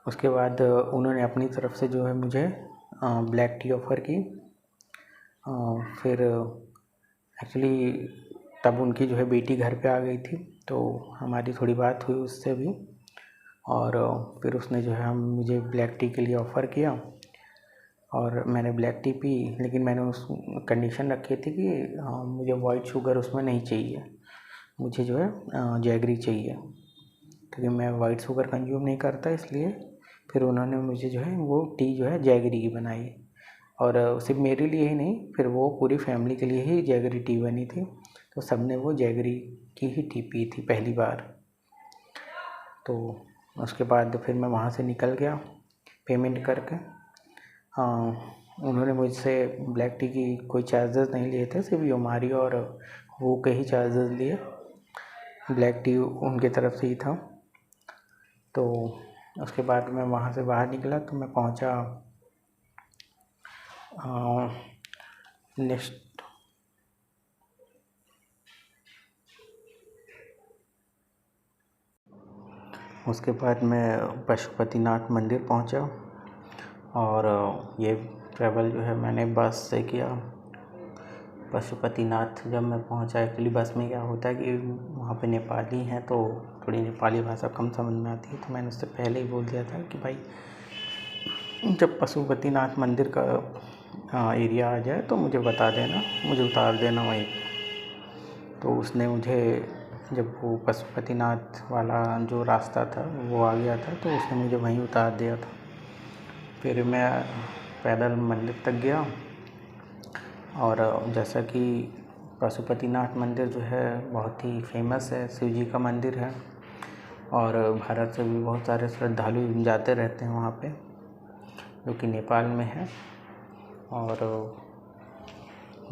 उसके बाद उन्होंने अपनी तरफ से जो है मुझे ब्लैक टी ऑफ़र की। फिर एक्चुअली तब उनकी जो है बेटी घर पे आ गई थी, तो हमारी थोड़ी बात हुई उससे भी, और फिर उसने जो है मुझे ब्लैक टी के लिए ऑफ़र किया, और मैंने ब्लैक टी पी। लेकिन मैंने उस कंडीशन रखी थी कि मुझे वाइट शुगर उसमें नहीं चाहिए, मुझे जो है जैगरी चाहिए, क्योंकि मैं वाइट शुगर कंज्यूम नहीं करता, इसलिए फिर उन्होंने मुझे जो है वो टी जो है जैगरी की बनाई। और सिर्फ मेरे लिए ही नहीं, फिर वो पूरी फैमिली के लिए ही जैगरी टी बनी थी, तो सब ने वो जैगरी की ही टी पी थी पहली बार। तो उसके बाद फिर मैं वहाँ से निकल गया पेमेंट करके। उन्होंने मुझसे ब्लैक टी की कोई चार्जेस नहीं लिए थे, सिर्फ योमारी और वो के ही चार्जेस लिए, ब्लैक टी उनके तरफ से ही था। तो उसके बाद मैं वहाँ से बाहर निकला तो मैं पहुँचा नेक्स्ट उसके बाद मैं पशुपतिनाथ मंदिर पहुँचा, और ये ट्रैवल जो है मैंने बस से किया। पशुपतिनाथ जब मैं पहुँचा, एक्चुअली बस में क्या होता है कि वहाँ पे नेपाली हैं, तो थोड़ी नेपाली भाषा कम समझ में आती है, तो मैंने उससे पहले ही बोल दिया था कि भाई जब पशुपतिनाथ मंदिर का एरिया आ जाए तो मुझे बता देना, मुझे उतार देना वहीं। तो उसने मुझे, जब वो पशुपतिनाथ वाला जो रास्ता था वो आ गया था, तो उसने मुझे वहीं उतार दिया था। फिर मैं पैदल मंदिर तक गया, और जैसा कि पशुपतिनाथ मंदिर जो है बहुत ही फेमस है, शिव जी का मंदिर है, और भारत से भी बहुत सारे श्रद्धालु जाते रहते हैं वहाँ पे, जो कि नेपाल में है। और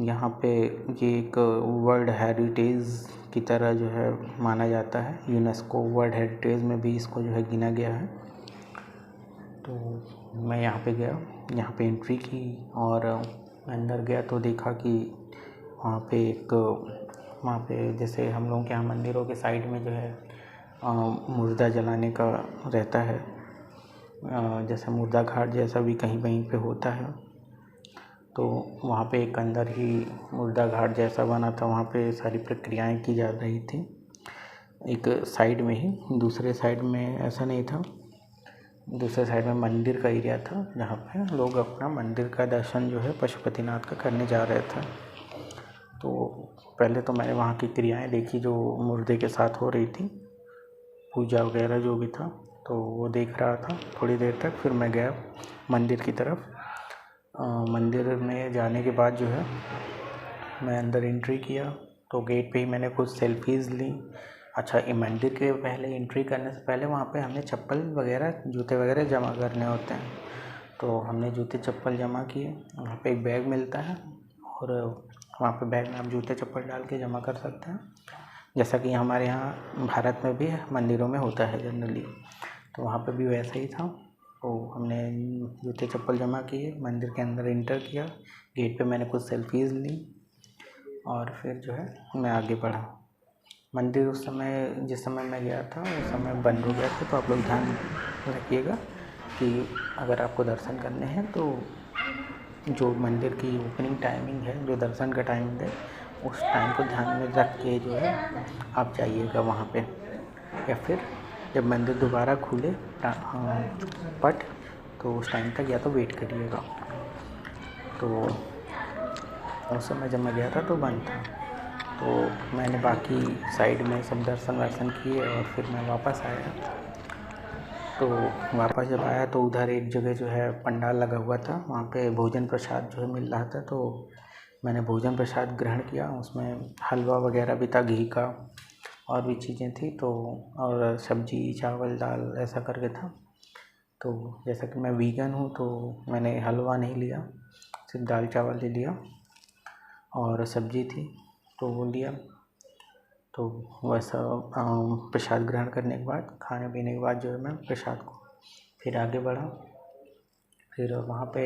यहाँ पे ये एक वर्ल्ड हेरिटेज की तरह जो है माना जाता है, यूनेस्को वर्ल्ड हेरिटेज में भी इसको जो है गिना गया है। तो मैं यहाँ पे गया, यहाँ पे एंट्री की, और अंदर गया तो देखा कि वहाँ पे जैसे हम लोगों के यहाँ मंदिरों के साइड में जो है मुर्दा जलाने का रहता है, जैसे मुर्दा घाट जैसा भी कहीं कहीं पे होता है, तो वहाँ पे एक अंदर ही मुर्दा घाट जैसा बना था, वहाँ पे सारी प्रक्रियाएं की जा रही थी एक साइड में ही। दूसरे साइड में ऐसा नहीं था, दूसरे साइड में मंदिर का एरिया था, जहाँ पे लोग अपना मंदिर का दर्शन जो है पशुपतिनाथ का करने जा रहे थे। तो पहले तो मैंने वहाँ की क्रियाएं देखी जो मुर्दे के साथ हो रही थी, पूजा वगैरह जो भी था, तो वो देख रहा था थोड़ी देर तक। फिर मैं गया मंदिर की तरफ। मंदिर में जाने के बाद जो है मैं अंदर एंट्री किया, तो गेट पे ही मैंने कुछ सेल्फीज़ ली। अच्छा, ये मंदिर के पहले एंट्री करने से पहले वहाँ पे हमें चप्पल वगैरह, जूते वगैरह जमा करने होते हैं, तो हमने जूते चप्पल जमा किए। वहाँ पे एक बैग मिलता है, और वहाँ पे बैग में आप जूते चप्पल डाल के जमा कर सकते हैं, जैसा कि हमारे यहाँ भारत में भी मंदिरों में होता है जनरली, तो वहाँ पे भी वैसा ही था। तो हमने जूते चप्पल जमा किए, मंदिर के अंदर इंटर किया, गेट पे मैंने कुछ सेल्फीज़ ली, और फिर जो है मैं आगे बढ़ा। मंदिर उस समय, जिस समय मैं गया था उस समय बंद हो गया था, तो आप लोग ध्यान रखिएगा कि अगर आपको दर्शन करने हैं तो जो मंदिर की ओपनिंग टाइमिंग है, जो दर्शन का टाइमिंग है, उस टाइम को ध्यान में रख के जो है आप जाइएगा वहाँ पे, या फिर जब मंदिर दोबारा खुले पट, तो उस टाइम तक या तो वेट करिएगा। तो उस समय जब मैं गया था तो बंद था, तो मैंने बाकी साइड में सब दर्शन वर्शन किए और फिर मैं वापस आया। तो वापस जब आया तो उधर एक जगह जो है पंडाल लगा हुआ था, वहाँ पे भोजन प्रसाद जो है मिल रहा था। तो मैंने भोजन प्रसाद ग्रहण किया। उसमें हलवा वगैरह भी था, घी का, और भी चीज़ें थी। तो और सब्जी, चावल, दाल ऐसा करके था। तो जैसा कि मैं वीगन हूँ तो मैंने हलवा नहीं लिया, सिर्फ दाल चावल ले लिया और सब्जी थी तो वो लिया। तो वैसा प्रसाद ग्रहण करने के बाद, खाने पीने के बाद जो है मैं प्रसाद को फिर आगे बढ़ा। फिर वहाँ पे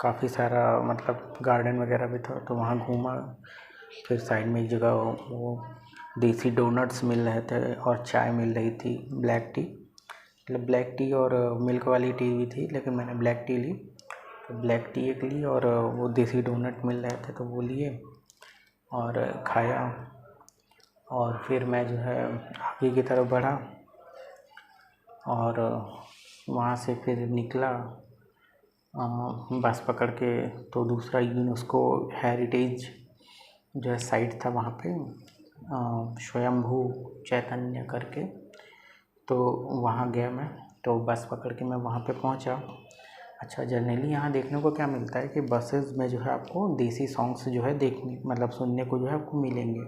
काफ़ी सारा मतलब गार्डन वगैरह भी था तो वहाँ घूमा। फिर साइड में एक जगह वो देसी डोनट्स मिल रहे थे और चाय मिल रही थी, ब्लैक टी, मतलब ब्लैक टी और मिल्क वाली टी भी थी, लेकिन मैंने ब्लैक टी ली। तो ब्लैक टी एक ली और वो देसी डोनट मिल रहे थे तो वो लिए और खाया। और फिर मैं जो है आगे की तरफ बढ़ा और वहाँ से फिर निकला बस पकड़ के। तो दूसरा यूनेस्को हेरिटेज जो है साइट था वहाँ पे, स्वयंभू चैतन्य करके, तो वहाँ गया मैं। तो बस पकड़ के मैं वहाँ पे पहुँचा। अच्छा, जनरली यहाँ देखने को क्या मिलता है कि बसेस में जो है आपको देसी सॉन्ग्स जो है देखने मतलब सुनने को जो है आपको मिलेंगे।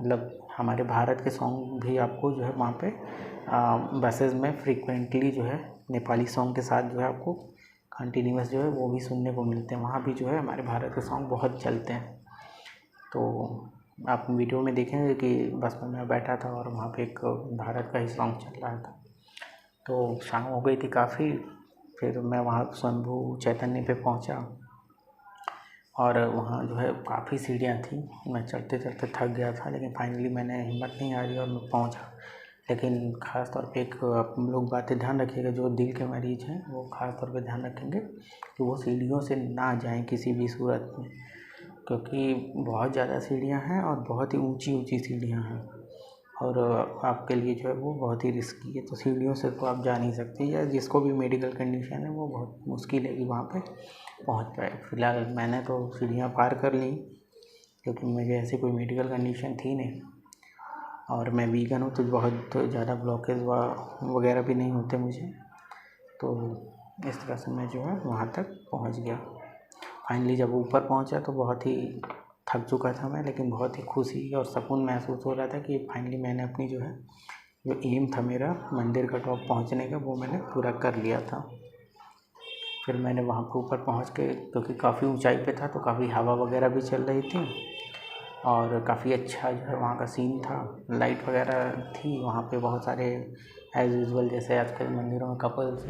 मतलब हमारे भारत के सॉन्ग भी आपको जो है वहाँ पे बसेस में फ्रीक्वेंटली जो है नेपाली सॉन्ग के साथ जो है आपको कंटिन्यूअस जो है वो भी सुनने को मिलते हैं। वहाँ भी जो है हमारे भारत के सॉन्ग बहुत चलते हैं। तो आप वीडियो में देखेंगे कि बस में मैं बैठा था और वहाँ पे एक भारत का ही सॉन्ग चल रहा था। तो शाम हो गई थी काफ़ी। फिर मैं वहाँ स्वयंभू चैतन्य पे पहुँचा और वहाँ जो है काफ़ी सीढ़ियाँ थी। मैं चढ़ते चढ़ते थक गया था, लेकिन फाइनली मैंने हिम्मत नहीं हारी और मैं पहुँचा। लेकिन ख़ास तौर पे एक आप लोग बातें ध्यान रखिएगा, जो दिल के मरीज़ हैं वो ख़ास तौर पे ध्यान रखेंगे कि वो सीढ़ियों से ना जाएं किसी भी सूरत में, क्योंकि बहुत ज़्यादा सीढ़ियाँ हैं और बहुत ही ऊंची ऊंची सीढ़ियाँ हैं और आपके लिए जो है वो बहुत ही रिस्की है। तो सीढ़ियों से तो आप जा नहीं सकते, या जिसको भी मेडिकल कंडीशन है वो बहुत मुश्किल है कि वहाँ पे पहुँच पाए। फिलहाल मैंने तो सीढ़ियाँ पार कर ली क्योंकि मुझे ऐसी कोई मेडिकल कंडीशन थी नहीं और मैं वीगन हूँ तो बहुत ज़्यादा ब्लॉकेज वगैरह भी नहीं होते मुझे। तो इस तरह से मैं जो है वहाँ तक पहुँच गया। फाइनली जब ऊपर पहुँचा तो बहुत ही थक चुका था मैं, लेकिन बहुत ही खुशी और सुकून महसूस हो रहा था कि फाइनली मैंने अपनी जो है जो एम था मेरा मंदिर का टॉप पहुँचने का, वो मैंने पूरा कर लिया था। फिर मैंने वहाँ पर ऊपर पहुँच के, क्योंकि काफ़ी ऊंचाई पे था तो काफ़ी हवा वगैरह भी चल रही थी और काफ़ी अच्छा जो है वहाँ का सीन था। लाइट वगैरह थी वहाँ पे बहुत सारे, एज़ यूजुअल जैसे आजकल मंदिरों में कपल्स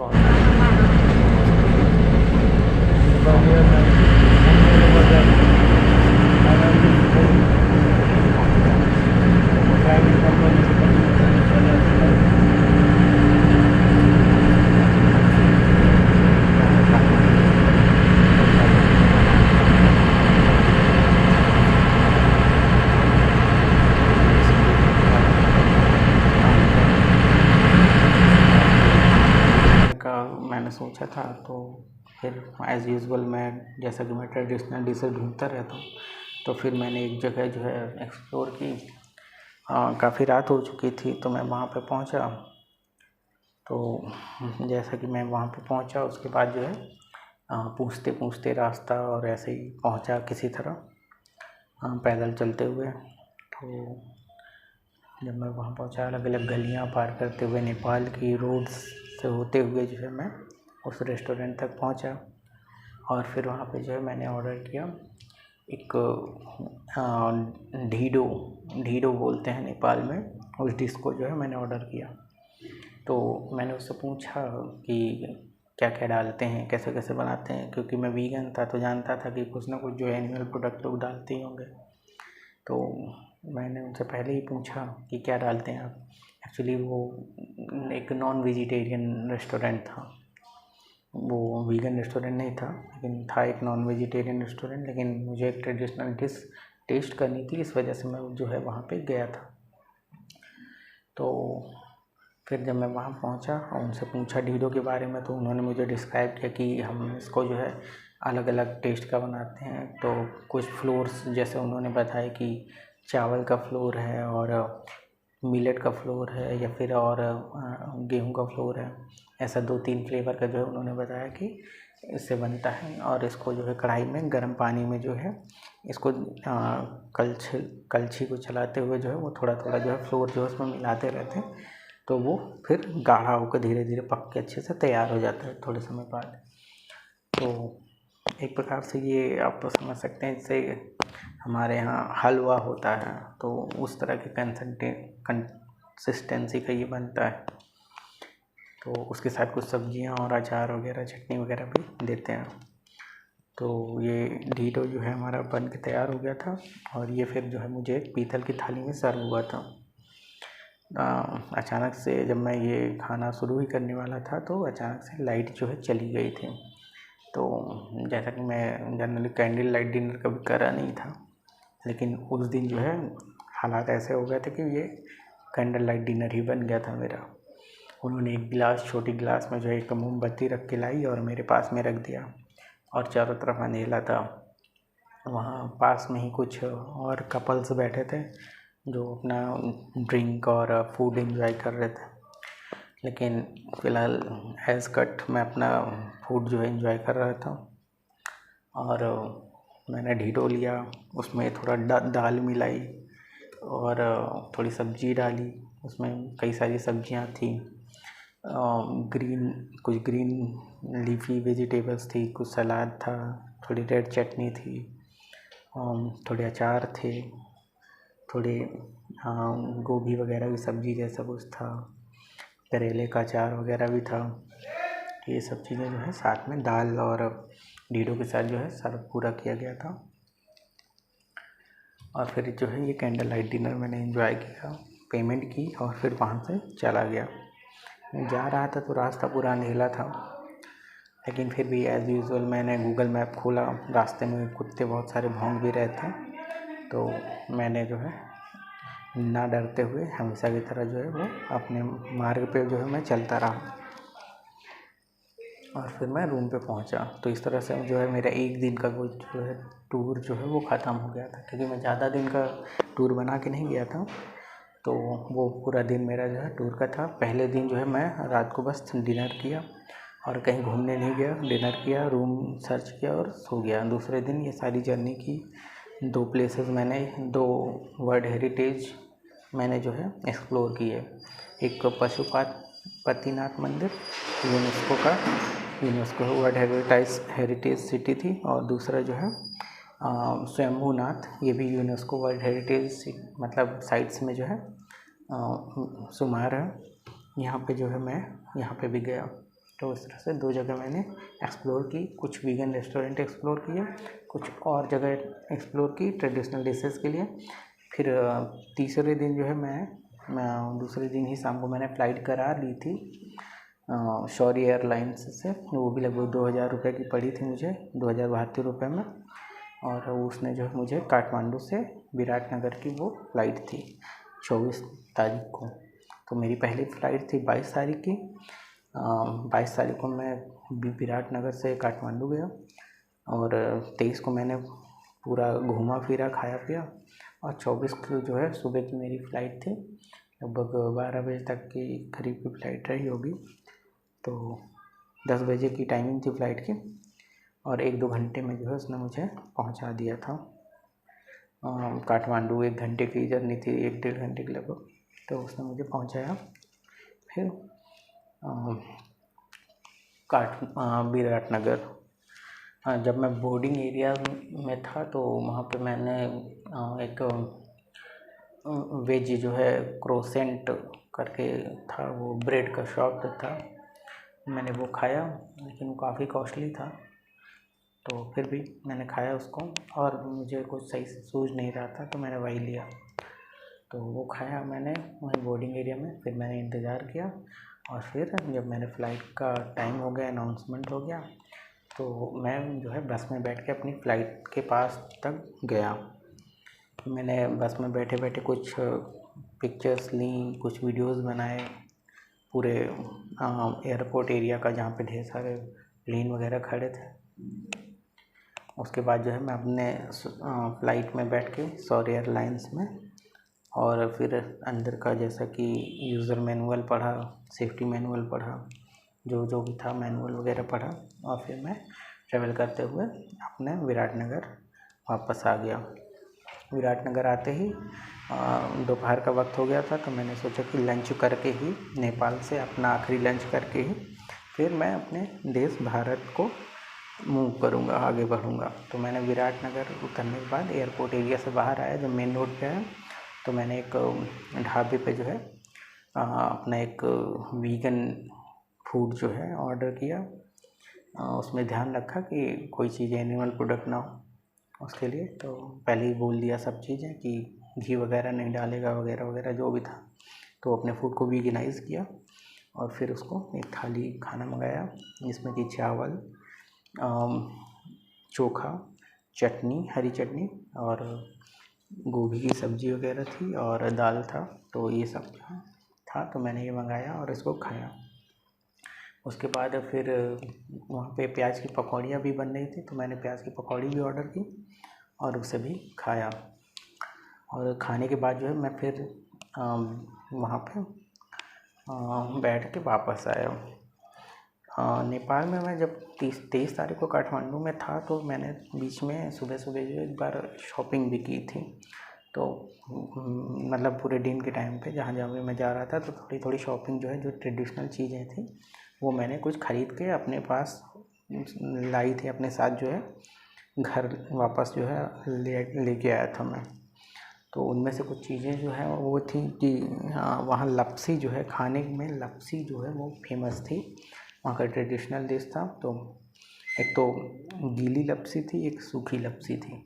मैंने सोचा था। तो फिर एज़ यूजुअल मैं, जैसा कि मैं ट्रेडिशनल डिशेज ढूंढता रहता हूँ, तो फिर मैंने एक जगह जो है एक्सप्लोर की। काफ़ी रात हो चुकी थी तो मैं वहाँ पे पहुँचा। तो जैसा कि मैं वहाँ पे पहुँचा उसके बाद जो है पूछते पूछते रास्ता और ऐसे ही पहुँचा किसी तरह पैदल चलते हुए। तो जब मैं वहाँ पहुँचा, अलग अलग गलियाँ पार करते हुए नेपाल की रोड्स से होते हुए जो है मैं उस रेस्टोरेंट तक पहुँचा। और फिर वहाँ पे जो है मैंने ऑर्डर किया एक ढीडो, ढीडो बोलते हैं नेपाल में, उस डिश को जो है मैंने ऑर्डर किया। तो मैंने उससे पूछा कि क्या क्या डालते हैं, कैसे कैसे बनाते हैं, क्योंकि मैं वीगन था तो जानता था कि कुछ ना कुछ जो एनिमल प्रोडक्ट लोग डालते ही होंगे। तो मैंने उनसे पहले ही पूछा कि क्या डालते हैं आप। एक्चुअली वो एक नॉन वेजिटेरियन रेस्टोरेंट था, वो वीगन रेस्टोरेंट नहीं था, लेकिन था एक नॉन वेजिटेरियन रेस्टोरेंट। लेकिन मुझे एक ट्रेडिशनल डिश टेस्ट करनी थी, इस वजह से मैं जो है वहाँ पे गया था। तो फिर जब मैं वहाँ पहुँचा और उनसे पूछा ढीडो के बारे में, तो उन्होंने मुझे डिस्क्राइब किया कि हम इसको जो है अलग अलग टेस्ट का बनाते हैं। तो कुछ फ्लोर्स जैसे उन्होंने बताया कि चावल का फ्लोर है और मिलेट का फ्लोर है या फिर और गेहूं का फ्लोर है। ऐसा 2-3 फ्लेवर का जो है उन्होंने बताया कि इससे बनता है। और इसको जो है कढ़ाई में गर्म पानी में जो है इसको कलछी को चलाते हुए जो है वो थोड़ा थोड़ा जो है फ्लोर जो है उसमें मिलाते रहते हैं, तो वो फिर गाढ़ा होकर धीरे धीरे पक के अच्छे से तैयार हो जाता है थोड़े समय बाद। तो एक प्रकार से ये आप तो समझ सकते हैं, इससे हमारे यहाँ हलवा होता है तो उस तरह की कंसिस्टेंसी का ये बनता है। तो उसके साथ कुछ सब्जियां और अचार वगैरह चटनी वगैरह भी देते हैं। तो ये ढीडो जो है हमारा बन के तैयार हो गया था और ये फिर जो है मुझे एक पीतल की थाली में सर्व हुआ था। अचानक से जब मैं ये खाना शुरू ही करने वाला था तो अचानक से लाइट जो है चली गई थी। तो जैसा कि मैं जनरली कैंडल लाइट डिनर कभी करा नहीं था, लेकिन उस दिन जो है हालात ऐसे हो गए थे कि ये कैंडल लाइट डिनर ही बन गया था मेरा। उन्होंने एक गिलास, छोटी गिलास में जो है एक मोमबत्ती रख के लाई और मेरे पास में रख दिया और चारों तरफ अंधेरा था। वहाँ पास में ही कुछ और कपल्स बैठे थे जो अपना ड्रिंक और फूड एंजॉय कर रहे थे, लेकिन फ़िलहाल एज़ कट मैं अपना फूड जो है एंजॉय कर रहा था। और मैंने ढीडो लिया, उसमें थोड़ा दाल मिलाई और थोड़ी सब्जी डाली। उसमें कई सारी सब्जियां थी, कुछ ग्रीन लीफी वेजिटेबल्स थी, कुछ सलाद था, थोड़ी रेड चटनी थी, थोड़े अचार थे, थोड़े गोभी वगैरह की सब्ज़ी जैसा कुछ था, करेले का अचार वगैरह भी था। ये सब चीज़ें जो है साथ में दाल और ढीडो के साथ जो है सर्व पूरा किया गया था। और फिर जो है ये कैंडल लाइट डिनर मैंने एंजॉय किया, पेमेंट की और फिर वहाँ से चला गया। मैं जा रहा था तो रास्ता पूरा अंधेरा था, लेकिन फिर भी एज़ यूजुअल मैंने गूगल मैप खोला। रास्ते में कुत्ते बहुत सारे भौंक भी रहे थे, तो मैंने जो है ना डरते हुए हमेशा की तरह जो है वो अपने मार्ग पे जो है मैं चलता रहा और फिर मैं रूम पे पहुंचा। तो इस तरह से जो है मेरा एक दिन का वो जो है टूर जो है वो ख़त्म हो गया था, क्योंकि मैं ज़्यादा दिन का टूर बना के नहीं गया था। तो वो पूरा दिन मेरा जो है टूर का था। पहले दिन जो है मैं रात को बस डिनर किया और कहीं घूमने नहीं गया, डिनर किया, रूम सर्च किया और सो गया। दूसरे दिन ये सारी जर्नी की, 2 प्लेसेस मैंने 2 वर्ल्ड हेरिटेज मैंने जो है एक्सप्लोर किए। एक पशुपतिनाथ मंदिर यूनेस्को वर्ल्ड हेरिटेज सिटी थी, और दूसरा जो है स्वयंभूनाथ, ये भी यूनेस्को वर्ल्ड हेरिटेज मतलब साइट्स में जो है शुमार है। यहाँ पे जो है मैं यहाँ पे भी गया। तो इस तरह से 2 जगह मैंने एक्सप्लोर की। कुछ वीगन रेस्टोरेंट एक्सप्लोर किए, कुछ और जगह एक्सप्लोर की ट्रेडिशनल डिशेस के लिए। फिर तीसरे दिन जो है मैं दूसरे दिन ही शाम को मैंने फ़्लाइट करा ली थी शौरी एयरलाइंस से। वो भी लगभग 2000 रुपये की पड़ी थी मुझे, 2000 भारतीय रुपये में। और उसने जो है मुझे काठमांडू से विराटनगर की वो फ़्लाइट थी 24 तारीख को। तो मेरी पहली फ़्लाइट थी 22 तारीख की। 22 तारीख को मैं विराटनगर से काठमांडू गया और 23 को मैंने पूरा घूमा फिरा, खाया पिया। और 24 को जो है सुबह की मेरी फ़्लाइट थी, लगभग 12 बजे तक की करीब की फ़्लाइट रही होगी। तो 10 बजे की टाइमिंग थी फ़्लाइट की और 1-2 घंटे में जो है उसने मुझे पहुंचा दिया था काठमांडू। 1 घंटे की जर्नी थी, 1-1.5 घंटे के लगभग। तो उसने मुझे पहुंचाया। फिर विराटनगर जब मैं बोर्डिंग एरिया में था तो वहाँ पे मैंने एक वेज जो है क्रोसेंट करके था, वो ब्रेड का शॉप था, मैंने वो खाया, लेकिन वो काफ़ी कॉस्टली था। तो फिर भी मैंने खाया उसको और मुझे कुछ सही से सूझ नहीं रहा था, तो मैंने वही लिया। तो वो खाया मैंने वहीं बोर्डिंग एरिया में। फिर मैंने इंतज़ार किया और फिर जब मेरे फ़्लाइट का टाइम हो गया, अनाउंसमेंट हो गया, तो मैं जो है बस में बैठ के अपनी फ़्लाइट के पास तक गया। मैंने बस में बैठे बैठे कुछ पिक्चर्स ली, कुछ वीडियोस बनाए पूरे एयरपोर्ट एरिया का, जहाँ पे ढेर सारे प्लेन वगैरह खड़े थे। उसके बाद जो है मैं अपने फ़्लाइट में बैठ के सौर एयरलाइंस में, और फिर अंदर का जैसा कि यूज़र मैनुअल पढ़ा, सेफ्टी मैनुअल पढ़ा, जो जो भी था मैनुअल वगैरह पढ़ा, और फिर मैं ट्रैवल करते हुए अपने विराटनगर वापस आ गया। विराटनगर आते ही दोपहर का वक्त हो गया था, तो मैंने सोचा कि लंच करके ही, नेपाल से अपना आखिरी लंच करके ही फिर मैं अपने देश भारत को मूव करूँगा, आगे बढ़ूँगा। तो मैंने विराटनगर उतरने के बाद एयरपोर्ट एरिया से बाहर आया, जब मेन रोड पे आया तो मैंने एक ढाबे पे जो है अपना एक वीगन फूड जो है ऑर्डर किया। उसमें ध्यान रखा कि कोई चीज़ एनिमल प्रोडक्ट ना हो उसके लिए, तो पहले ही बोल दिया सब चीज़ें कि घी वगैरह नहीं डालेगा वगैरह वगैरह जो भी था। तो अपने फूड को वीगनाइज़ किया और फिर उसको एक थाली खाना मंगाया, जिसमें कि चावल, चोखा, चटनी, हरी चटनी और गोभी की सब्ज़ी वगैरह थी और दाल था। तो ये सब था, तो मैंने ये मंगाया और इसको खाया। उसके बाद फिर वहाँ पे प्याज की पकौड़ियाँ भी बन रही थी, तो मैंने प्याज की पकौड़ी भी ऑर्डर की और उसे भी खाया। और खाने के बाद जो है मैं फिर वहाँ पे बैठ के वापस आया। नेपाल में मैं जब 23 तारीख को काठमांडू में था, तो मैंने बीच में सुबह सुबह जो एक बार शॉपिंग भी की थी। तो मतलब पूरे दिन के टाइम पे जहाँ जहाँ भी मैं जा रहा था, तो थोड़ी थोड़ी शॉपिंग जो है, जो ट्रेडिशनल चीज़ें थी वो मैंने कुछ ख़रीद के अपने पास लाई थी, अपने साथ जो है घर वापस जो है लेके आया था मैं। तो उनमें से कुछ चीज़ें जो है वो थी कि वहाँ लपसी जो है, खाने में लपसी जो है वो फेमस थी, वहाँ का ट्रेडिशनल डिश था। तो एक तो गीली लपसी थी, एक सूखी लपसी थी।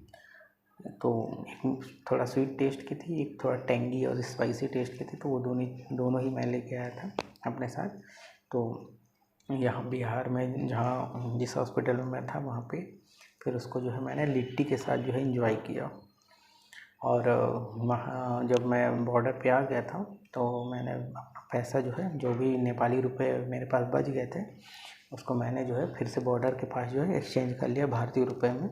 तो एक थोड़ा स्वीट टेस्ट की थी, एक थोड़ा टेंगी और स्पाइसी टेस्ट की थी। तो वो दोनों ही मैं लेके आया था अपने साथ। तो यहाँ बिहार में जहाँ जिस हॉस्पिटल में मैं था, वहाँ पे फिर उसको जो है मैंने लिट्टी के साथ जो है एंजॉय किया। और वहाँ जब मैं बॉर्डर पे आ गया था, तो मैंने अपना पैसा जो है, जो भी नेपाली रुपए मेरे पास बच गए थे, उसको मैंने जो है फिर से बॉर्डर के पास जो है एक्सचेंज कर लिया भारतीय रुपए में।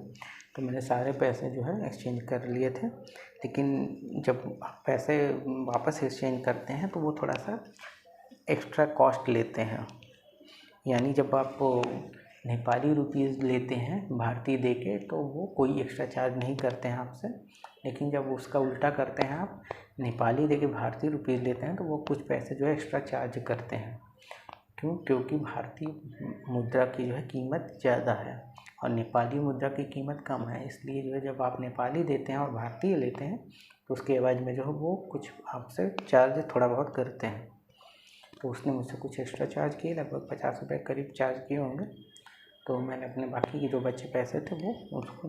तो मैंने सारे पैसे जो है एक्सचेंज कर लिए थे। लेकिन जब पैसे वापस एक्सचेंज करते हैं तो वो थोड़ा सा एक्स्ट्रा कॉस्ट लेते हैं। यानी जब आप नेपाली रुपीज़ लेते हैं भारतीय दे के, तो वो कोई एक्स्ट्रा चार्ज नहीं करते हैं आपसे। लेकिन जब उसका उल्टा करते हैं, आप नेपाली दे के भारतीय रुपीज़ लेते हैं, तो वो कुछ पैसे जो है एक्स्ट्रा चार्ज करते हैं। क्यों? क्योंकि भारतीय मुद्रा की जो है कीमत ज़्यादा है और नेपाली मुद्रा की कीमत कम है। इसलिए जो है जब आप नेपाली देते हैं और भारतीय लेते हैं, तो उसके एवज में जो है वो कुछ आपसे चार्ज थोड़ा बहुत करते हैं। तो उसने मुझसे कुछ एक्स्ट्रा चार्ज किए, लगभग 50 रुपये करीब चार्ज किए होंगे। तो मैंने अपने बाकी के जो बचे पैसे थे वो उसको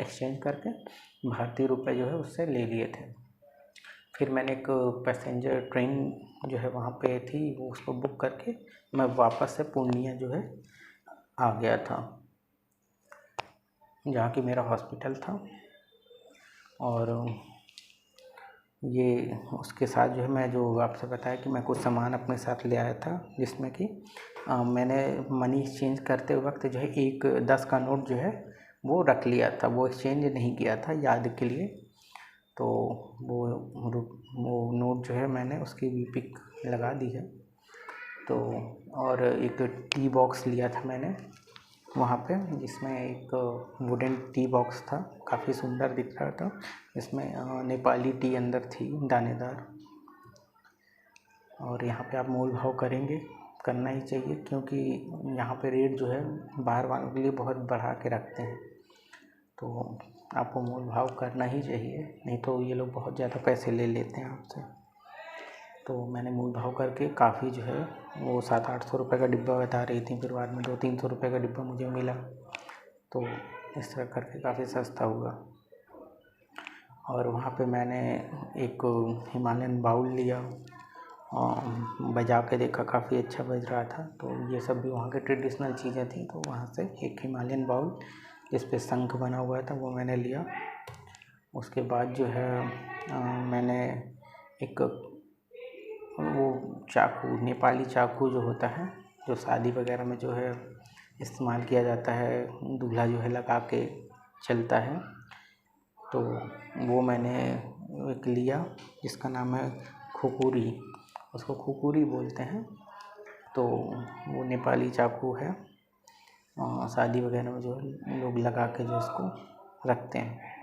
एक्सचेंज करके भारतीय रुपये जो है उससे ले लिए थे। फिर मैंने एक पैसेंजर ट्रेन जो है वहाँ पे थी, वो उसको बुक करके मैं वापस से पूर्णिया जो है आ गया था, जहाँ कि मेरा हॉस्पिटल था। और ये उसके साथ जो है मैं जो आपसे बताया कि मैं कुछ सामान अपने साथ ले आया था, जिसमें कि मैंने मनी एक्सचेंज करते वक्त जो है एक 10 का नोट जो है वो रख लिया था, वो एक्सचेंज नहीं किया था याद के लिए। तो वो नोट जो है मैंने उसकी भी पिक लगा दी है। तो और एक टी बॉक्स लिया था मैंने वहाँ पे, जिसमें एक वुडन टी बॉक्स था, काफ़ी सुंदर दिख रहा था। इसमें नेपाली टी अंदर थी, दानेदार। और यहाँ पे आप मोल भाव करेंगे, करना ही चाहिए, क्योंकि यहाँ पे रेट जो है बाहर वालों के लिए बहुत बढ़ा के रखते हैं। तो आपको मोल भाव करना ही चाहिए, नहीं तो ये लोग बहुत ज़्यादा पैसे ले लेते हैं आपसे। तो मैंने मोल भाव करके काफ़ी जो है वो 700-800 रुपये का डिब्बा बता रही थी, फिर बाद में 200-300 रुपये का डिब्बा मुझे मिला। तो इस तरह करके काफ़ी सस्ता हुआ। और वहाँ पे मैंने एक हिमालयन बाउल लिया, बजा के देखा, काफ़ी अच्छा बज रहा था। तो ये सब भी वहाँ के ट्रेडिशनल चीज़ें थी। तो वहाँ से एक हिमालयन बाउल जिस पे शंख बना हुआ था वो मैंने लिया। उसके बाद जो है मैंने एक वो चाकू, नेपाली चाकू जो होता है, जो शादी वगैरह में जो है इस्तेमाल किया जाता है, दूल्हा जो है लगा के चलता है, तो वो मैंने एक लिया जिसका नाम है खुकुरी, उसको खुकुरी बोलते हैं। तो वो नेपाली चाकू है, शादी वगैरह में जो है लोग लगा के जो इसको रखते हैं,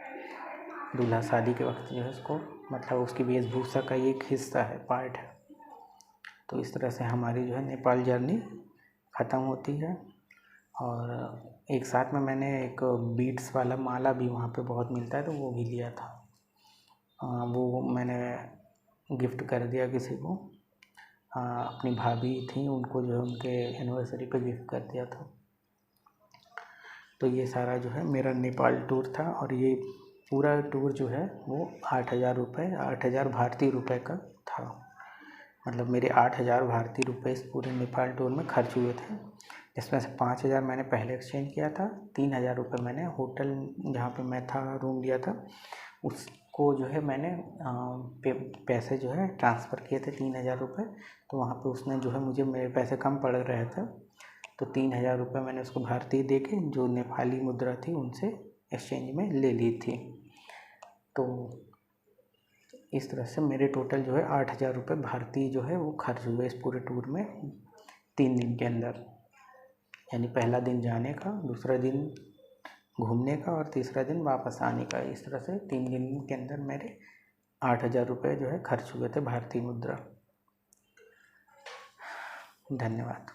दूल्हा शादी के वक्त जो है इसको, मतलब उसकी वेशभूषा का ये एक हिस्सा है, पार्ट है। तो इस तरह से हमारी जो है नेपाल जर्नी ख़त्म होती है। और एक साथ में मैंने एक बीट्स वाला माला भी वहाँ पे बहुत मिलता है, तो वो भी लिया था। वो मैंने गिफ्ट कर दिया किसी को, अपनी भाभी थी, उनको जो है उनके एनिवर्सरी पे गिफ्ट कर दिया था। तो ये सारा जो है मेरा नेपाल टूर था, और ये पूरा टूर जो है वो 8,000 भारतीय रुपये का था। मतलब मेरे 8,000 भारतीय रुपये इस पूरे नेपाल टूर में खर्च हुए थे, जिसमें से 5,000 मैंने पहले एक्सचेंज किया था, 3,000 रुपये मैंने होटल जहाँ पे मैं था रूम लिया था उसको जो है मैंने पैसे जो है ट्रांसफ़र किए थे 3,000 रुपये। तो वहाँ पे उसने जो है मुझे मेरे पैसे कम पड़ रहे थे, तो 3,000 रुपये मैंने उसको भारतीय दे के जो नेपाली मुद्रा थी उनसे एक्सचेंज में ले ली थी। तो इस तरह से मेरे टोटल जो है 8,000 रुपये भारतीय जो है वो खर्च हुए इस पूरे टूर में 3 दिन के अंदर। यानी पहला दिन जाने का, दूसरा दिन घूमने का, और तीसरा दिन वापस आने का। इस तरह से 3 दिन के अंदर मेरे 8,000 रुपये जो है खर्च हुए थे भारतीय मुद्रा। धन्यवाद।